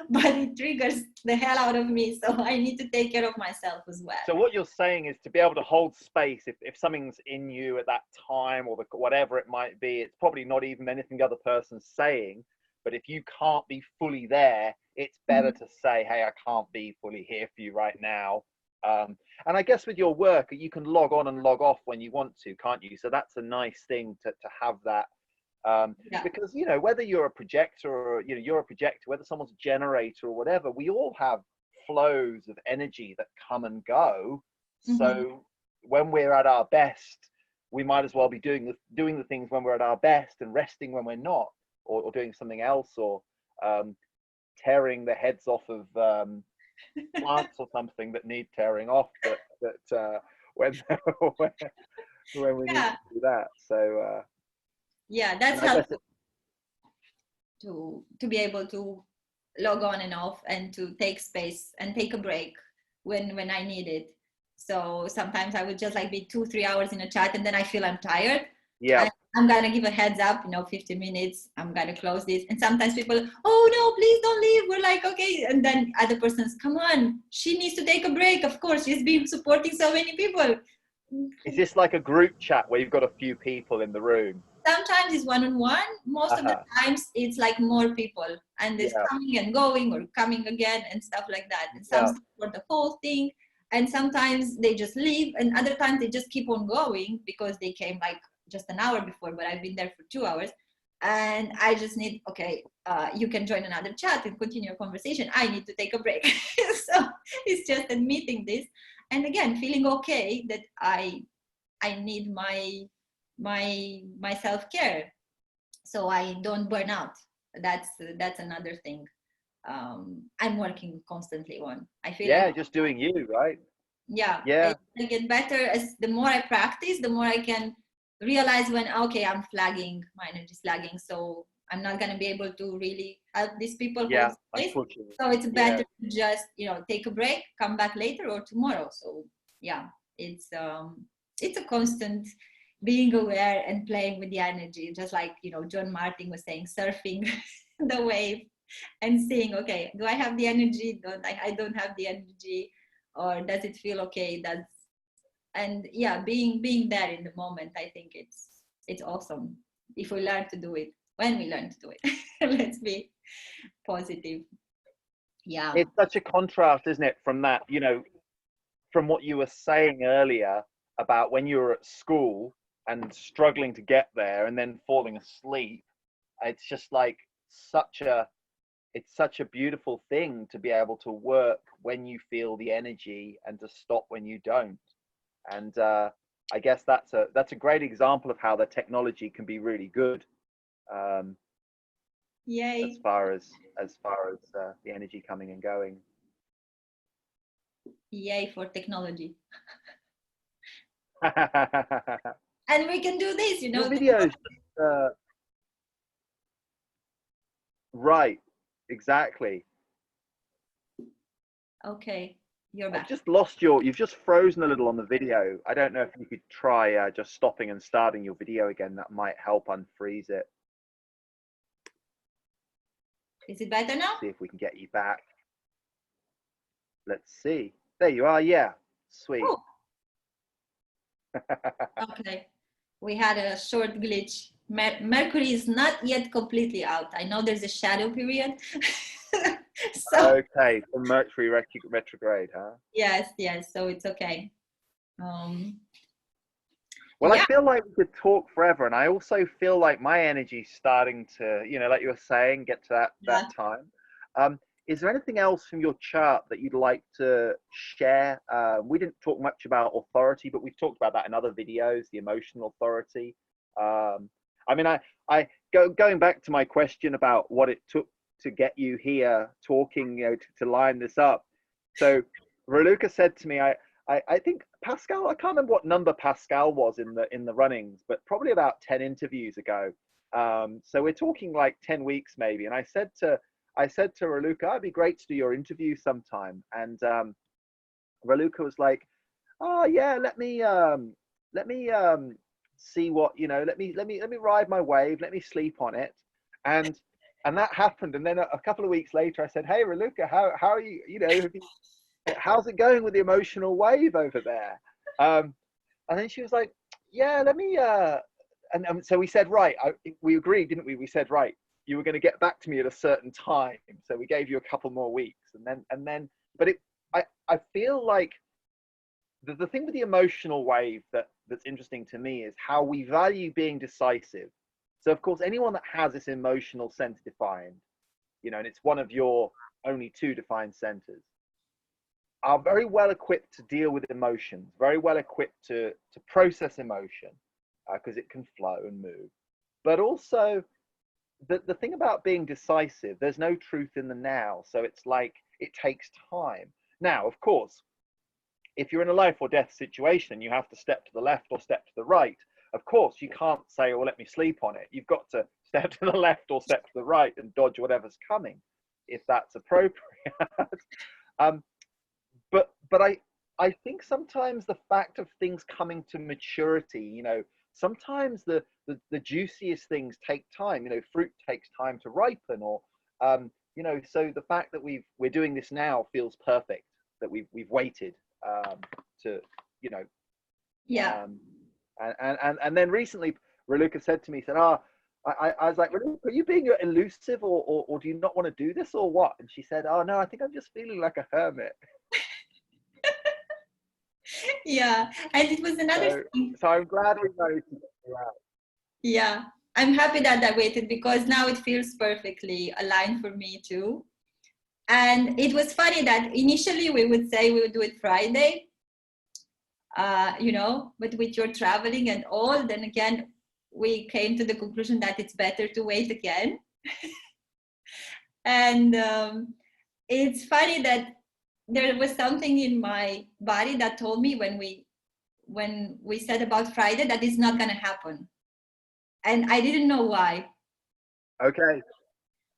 but it triggers the hell out of me. So I need to take care of myself as well. So what you're saying is to be able to hold space if something's in you at that time, or whatever it might be, it's probably not even anything the other person's saying. But if you can't be fully there, it's better to say, hey, I can't be fully here for you right now. And I guess with your work, you can log on and log off when you want to, can't you? So that's a nice thing to have that. Because, you know, whether you're a projector or, you know, you're a projector, whether someone's a generator or whatever, we all have flows of energy that come and go. So when we're at our best, we might as well be doing the things when we're at our best, and resting when we're not, or doing something else, or tearing the heads off of plants or something that need tearing off, that when when we need to do that. So that's helpful to be able to log on and off, and to take space and take a break when I need it. So sometimes I would just like be 2-3 hours in a chat, and then I feel I'm tired. I'm gonna give a heads up, 15 minutes, I'm gonna close this. And sometimes people, oh no, please don't leave. We're like, okay. And then other persons, come on, she needs to take a break. Of course, she's been supporting so many people. Is this like a group chat where you've got a few people in the room? Sometimes it's one-on-one. Most of the times it's like more people, and it's coming and going, or coming again, and stuff like that. And some support the whole thing, and sometimes they just leave, and other times they just keep on going because they came like just an hour before, but I've been there for 2 hours, and I just need, you can join another chat and continue your conversation. I need to take a break. So it's just admitting this, and again, feeling okay that I need my self-care, so I don't burn out. That's another thing I'm working constantly on. I feel just doing you, right? I get better as the more I practice, the more I can realize when, okay, I'm flagging, my energy is flagging, so I'm not going to be able to really help these people hold space. So it's better to just take a break, come back later or tomorrow. So it's a constant being aware and playing with the energy, just like John Martin was saying, surfing the wave and seeing, okay, do I have the energy? I don't have the energy, or does it feel okay? Being there in the moment, I think it's awesome if we learn to do it, when we learn to do it. Let's be positive. It's such a contrast, isn't it, from that, from what you were saying earlier about when you were at school and struggling to get there and then falling asleep. It's just like it's such a beautiful thing to be able to work when you feel the energy and to stop when you don't. And I guess that's a great example of how the technology can be really good. Yay. As far as the energy coming and going. Yay for technology. And we can do this, Your videos. Right, exactly. Okay, you're back. I've just lost you've just frozen a little on the video. I don't know if you could try just stopping and starting your video again. That might help unfreeze it. Is it better now? See if we can get you back. Let's see. There you are. Yeah, sweet. Oh. Okay, we had a short glitch. Mercury is not yet completely out. I know there's a shadow period. Okay, so Mercury retrograde, huh? Yes, so it's okay. Well, I feel like we could talk forever, and I also feel like my energy's starting to, like you were saying, get to that time. Is there anything else from your chart that you'd like to share? We didn't talk much about authority, but we've talked about that in other videos, the emotional authority. I mean, going back to my question about what it took to get you here talking, to line this up. So Raluca said to me, I think Pascal, I can't remember what number Pascal was in the runnings, but probably about 10 interviews ago. So we're talking like 10 weeks maybe. And I said to Raluca, it'd be great to do your interview sometime. And Raluca was like, oh yeah, let me see what, let me ride my wave, let me sleep on it. And And that happened. And then a couple of weeks later, I said, "Hey, Raluca, how are you? You know, how's it going with the emotional wave over there?" And then she was like, "Yeah, let me." And so we said, right, we agreed, didn't we? We said, right, you were going to get back to me at a certain time. So we gave you a couple more weeks, but I feel like the thing with the emotional wave that's interesting to me is how we value being decisive. So of course, anyone that has this emotional center defined, you know, and it's one of your only two defined centers, are very well equipped to deal with emotions, very well equipped to process emotion, because it can flow and move. But also, the thing about being decisive, there's no truth in the now. So it's like it takes time. Now, of course, if you're in a life or death situation and you have to step to the left or step to the right, of course, you can't say, "Oh, let me sleep on it." You've got to step to the left or step to the right and dodge whatever's coming, if that's appropriate. um, but I think sometimes the fact of things coming to maturity, you know, sometimes the juiciest things take time. You know, fruit takes time to ripen, or you know, so the fact that we're doing this now feels perfect. That we've waited to, you know, Yeah. and then recently, Raluca said to me, said, "Ah." I was like, "Raluca, are you being elusive, or do you not want to do this, or what?" And she said, "Oh no, I think I'm just feeling like a hermit." Yeah. And it was another So, thing. so I'm glad we managed to get around. Yeah. I'm happy that I waited because now it feels perfectly aligned for me too. And it was funny that initially we would say we would do it Friday, you know, but with your traveling and all, then again, we came to the conclusion that it's better to wait again. And it's funny that there was something in my body that told me when we said about Friday that it's not going to happen. And I didn't know why. Okay.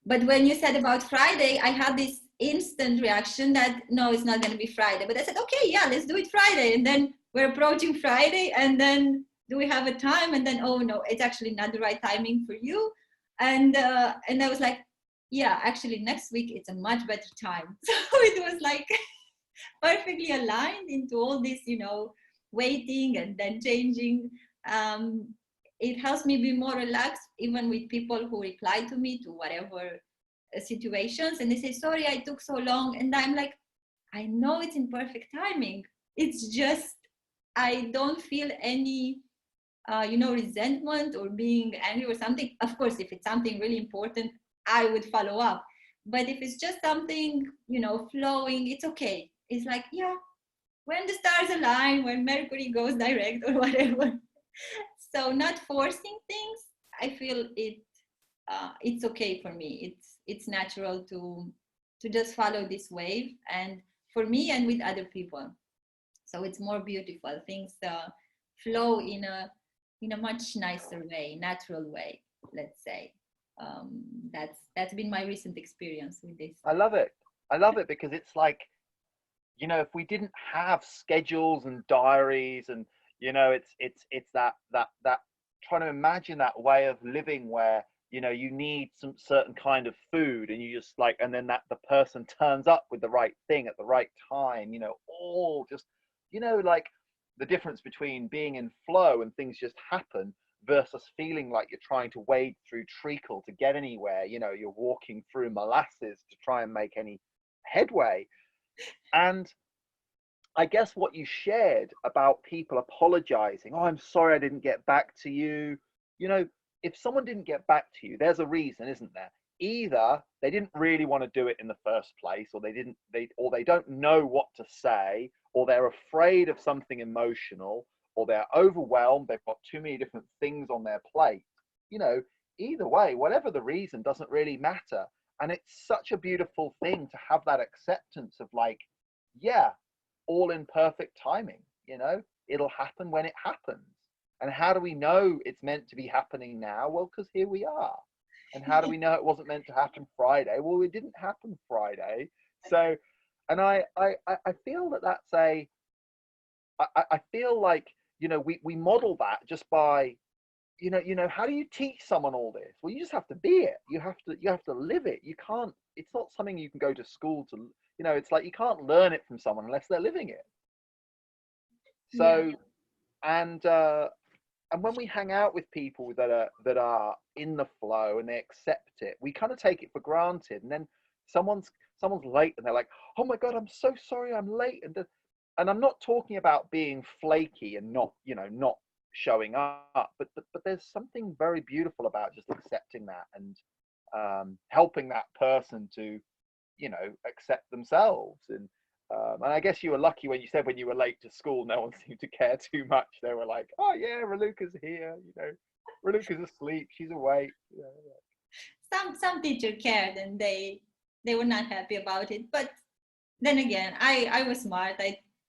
But when you said about Friday, I had this instant reaction that no, it's not going to be Friday. But I said, okay, yeah, let's do it Friday. And then we're approaching Friday. And then do we have a time? And then, oh no, it's actually not the right timing for you. And I was like, yeah, actually next week it's a much better time. So it was like perfectly aligned into all this, you know, waiting and then changing. It helps me be more relaxed, even with people who reply to me to whatever situations, and they say, "Sorry, I took so long," and I'm like, I know it's in perfect timing. It's just I don't feel any, you know, resentment or being angry or something. Of course, if it's something really important, I would follow up. But if it's just something, you know, flowing, it's okay. It's like, yeah, when the stars align, when Mercury goes direct or whatever. So not forcing things, I feel it's okay for me. It's natural to just follow this wave, and for me and with other people. So it's more beautiful. Things flow in a much nicer way, natural way, let's say. That's been my recent experience with this. I love it. I love it because it's like, you know, if we didn't have schedules and diaries, and you know, it's that trying to imagine that way of living where, you know, you need some certain kind of food and you just like, and then that the person turns up with the right thing at the right time, you know, all just, you know, like the difference between being in flow and things just happen versus feeling like you're trying to wade through treacle to get anywhere. You know, you're walking through molasses to try and make any headway. And I guess what you shared about people apologizing, "Oh, I'm sorry I didn't get back to you." You know, if someone didn't get back to you, there's a reason, isn't there? Either they didn't really want to do it in the first place, or they don't know what to say, or they're afraid of something emotional, or they're overwhelmed, they've got too many different things on their plate. You know, either way, whatever the reason doesn't really matter. And it's such a beautiful thing to have that acceptance of like, yeah, all in perfect timing. You know, it'll happen when it happens. And how do we know it's meant to be happening now? Well, because here we are. And how do we know it wasn't meant to happen Friday? Well, it didn't happen Friday. So, and I feel that that's I feel like, you know, we model that just by how do you teach someone all this? Well, you just have to be it. You have to live it. You can't, it's not something you can go to school to, it's like you can't learn it from someone unless they're living it. Yeah. So, and when we hang out with people that are in the flow and they accept it, we kind of take it for granted. And then someone's late and they're like, "Oh my God, I'm so sorry, I'm late." And I'm not talking about being flaky and not showing up, but there's something very beautiful about just accepting that and helping that person to accept themselves. And I guess you were lucky when you said when you were late to school, no one seemed to care too much. They were like, "Oh yeah, Raluca's here. Raluca's asleep. She's awake." Some teacher cared, and they were not happy about it. But then again, I was smart.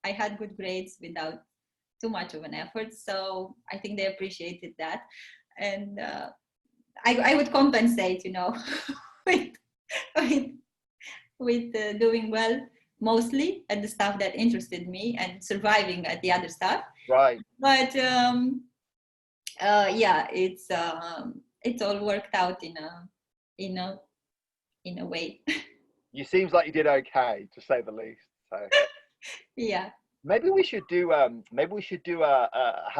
I had good grades without too much of an effort, so I think they appreciated that. And I would compensate, with doing well mostly at the stuff that interested me and surviving at the other stuff. Right. But yeah, it's all worked out in a way. You seems like you did okay, to say the least. So Yeah. maybe we should do have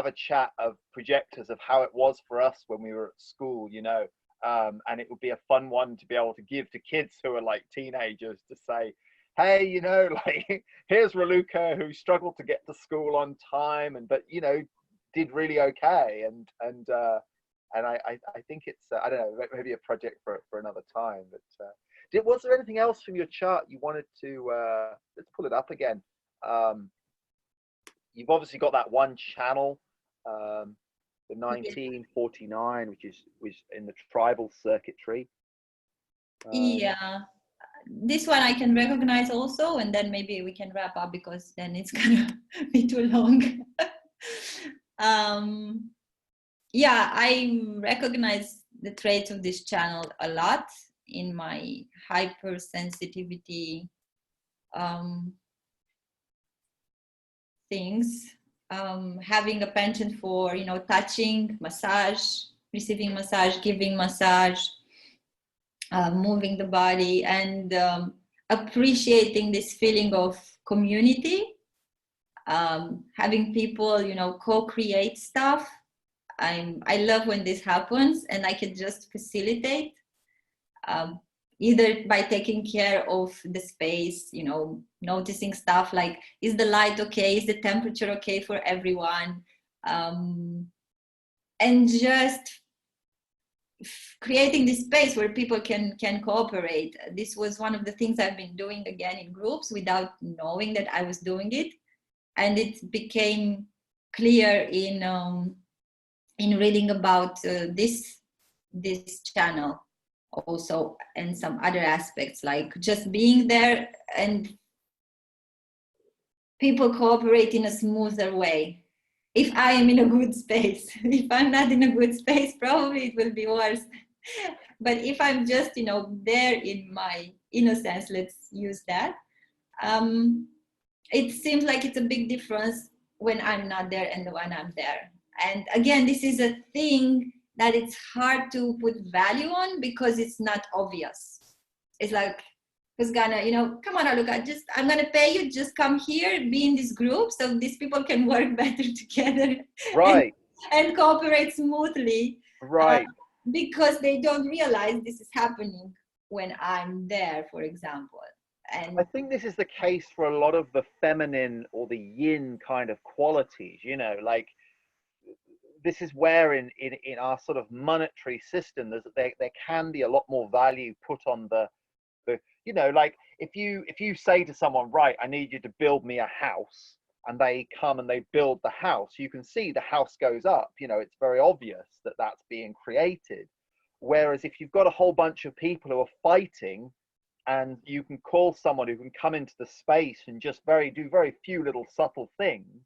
a chat of projectors, of how it was for us when we were at school, and it would be a fun one to be able to give to kids who are like teenagers, to say, "Hey, like here's Raluca, who struggled to get to school on time but did really okay." And I think it's I don't know, maybe a project for another time. But was there anything else from your chart you wanted to let's pull it up again. You've obviously got that one channel, the 1949, which was in the tribal circuitry. Yeah, this one I can recognize also, and then maybe we can wrap up because then it's gonna be too long. Yeah, I recognize the traits of this channel a lot in my hypersensitivity things. Having a penchant for touching, massage, receiving massage, giving massage, moving the body, and appreciating this feeling of community, having people co-create stuff. I love when this happens, and I can just facilitate, either by taking care of the space, noticing stuff like, is the light okay, is the temperature okay for everyone, and just creating this space where people can cooperate. This was one of the things I've been doing again in groups without knowing that I was doing it, and it became clear in reading about this channel also, and some other aspects, like just being there and people cooperate in a smoother way. If I am in a good space, if I'm not in a good space, probably it will be worse. But if I'm just there in my innocence, let's use that, it seems like it's a big difference when I'm not there and when I'm there. And again, this is a thing that it's hard to put value on because it's not obvious. It's like, who's gonna, come on, Raluca, I'm gonna pay you, just come here, be in this group so these people can work better together. Right. and cooperate smoothly. Right. Because they don't realize this is happening when I'm there, for example. And I think this is the case for a lot of the feminine or the yin kind of qualities, like this is where in our sort of monetary system, there can be a lot more value put on the like if you say to someone, right, I need you to build me a house, and they come and they build the house, you can see the house goes up, it's very obvious that that's being created. Whereas if you've got a whole bunch of people who are fighting, and you can call someone who can come into the space and just do very few little subtle things,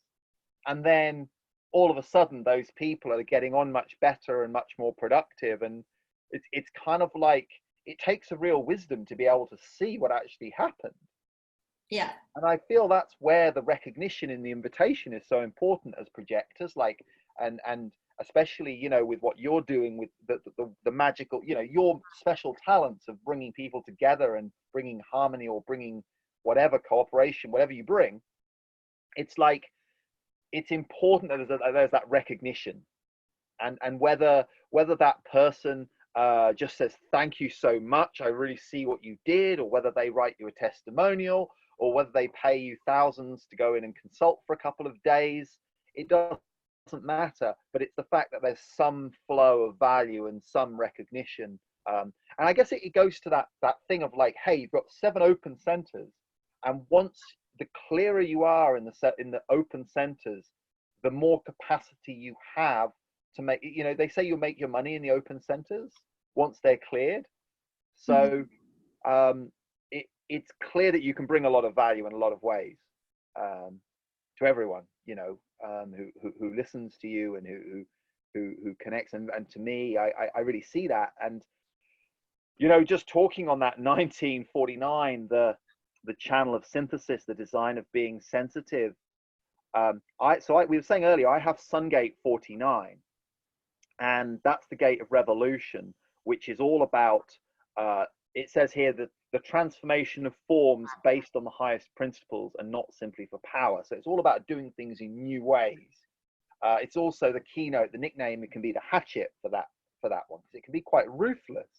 and then all of a sudden those people are getting on much better and much more productive. And it's kind of like, it takes a real wisdom to be able to see what actually happened. Yeah. And I feel that's where the recognition in the invitation is so important as projectors, like, and especially, you know, with what you're doing with the magical, you know, your special talents of bringing people together and bringing harmony or bringing whatever cooperation, whatever you bring. It's like, it's important that there's that recognition, and whether that person just says thank you so much, I really see what you did, or whether they write you a testimonial, or whether they pay you thousands to go in and consult for a couple of days, it doesn't matter. But it's the fact that there's some flow of value and some recognition. And I guess it goes to that thing of like, hey, you've got 7 open centers, and once the clearer you are in the open centers, the more capacity you have to make, you know, they say you'll make your money in the open centers once they're cleared. So it's clear that you can bring a lot of value in a lot of ways, to everyone, you know, who listens to you and who connects. And to me, I really see that. And, you know, just talking on that 1949, the channel of synthesis, the design of being sensitive. We were saying earlier, I have Sungate 49, and that's the gate of revolution, which is all about, it says here that the transformation of forms based on the highest principles and not simply for power. So it's all about doing things in new ways. It's also the keynote, the nickname, it can be the hatchet for that one, because it can be quite ruthless.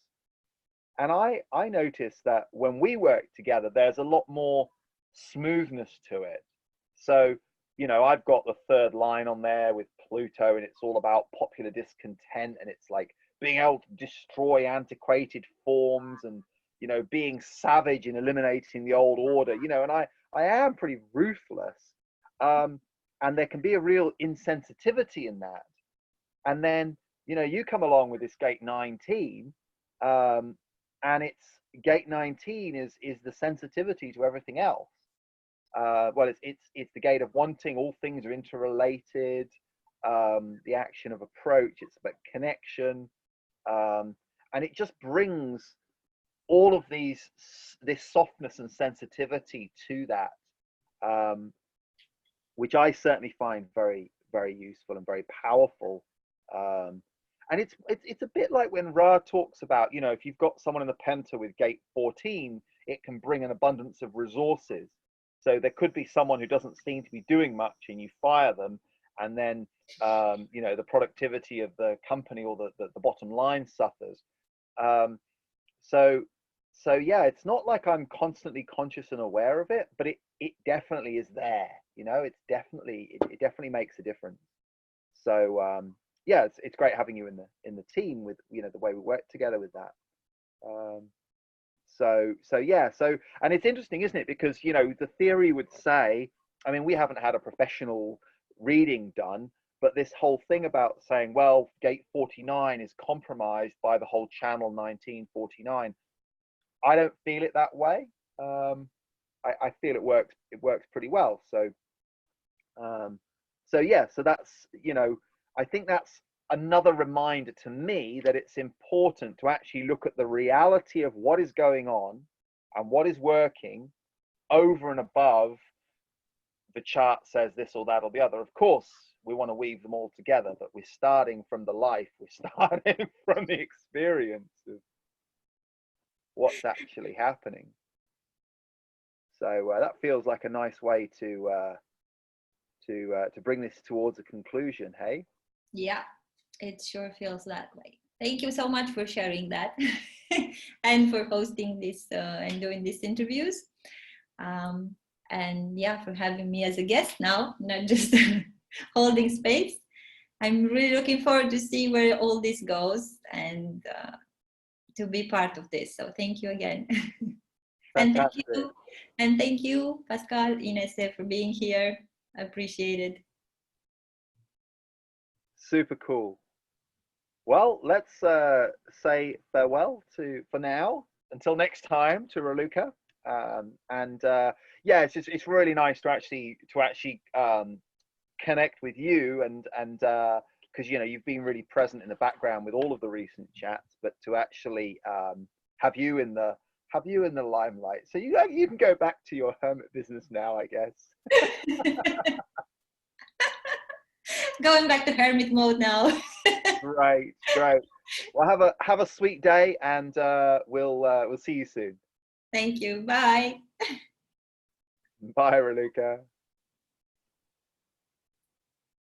And I noticed that when we work together, there's a lot more smoothness to it. So, you know, I've got the 3rd line on there with Pluto, and it's all about popular discontent, and it's like being able to destroy antiquated forms, and, you know, being savage in eliminating the old order, you know, and I am pretty ruthless. And there can be a real insensitivity in that. And then, you know, you come along with this gate 19, and it's gate 19 is the sensitivity to everything else. Well, it's the gate of wanting. All things are interrelated. The action of approach. It's about connection, and it just brings all of this softness and sensitivity to that, which I certainly find very, very useful and very powerful. And it's a bit like when Ra talks about, you know, if you've got someone in the Penta with gate 14, it can bring an abundance of resources. So there could be someone who doesn't seem to be doing much, and you fire them, and then you know, the productivity of the company or the bottom line suffers. So yeah, it's not like I'm constantly conscious and aware of it, but it definitely is there. You know, it definitely makes a difference. So yeah, it's great having you in the team with, you know, the way we work together with that. So yeah, and it's interesting, isn't it? Because, you know, the theory would say, I mean, we haven't had a professional reading done, but this whole thing about saying, well, gate 49 is compromised by the whole channel 1949. I don't feel it that way. I feel it works pretty well. So yeah, so that's, you know, I think that's another reminder to me that it's important to actually look at the reality of what is going on and what is working over and above the chart says this or that or the other. Of course, we want to weave them all together, but we're starting from the life, we're starting from the experience of what's actually happening. So that feels like a nice way to bring this towards a conclusion. Hey? Yeah, it sure feels that way. Thank you so much for sharing that and for hosting this and doing these interviews. And yeah, for having me as a guest now, not just holding space. I'm really looking forward to see where all this goes and to be part of this. So thank you again. Fantastic. And thank you, Pascal, Ines, for being here. I appreciate it. Super cool. Well, let's say farewell for now until next time to Raluca. Yeah, it's really nice to actually connect with you and because, you know, you've been really present in the background with all of the recent chats, but to actually have you in the limelight. So you can go back to your hermit business now, I guess. going back to hermit mode now. Great, great. Well, have a sweet day, and we'll see you soon. Thank you. Bye. Bye, Raluca.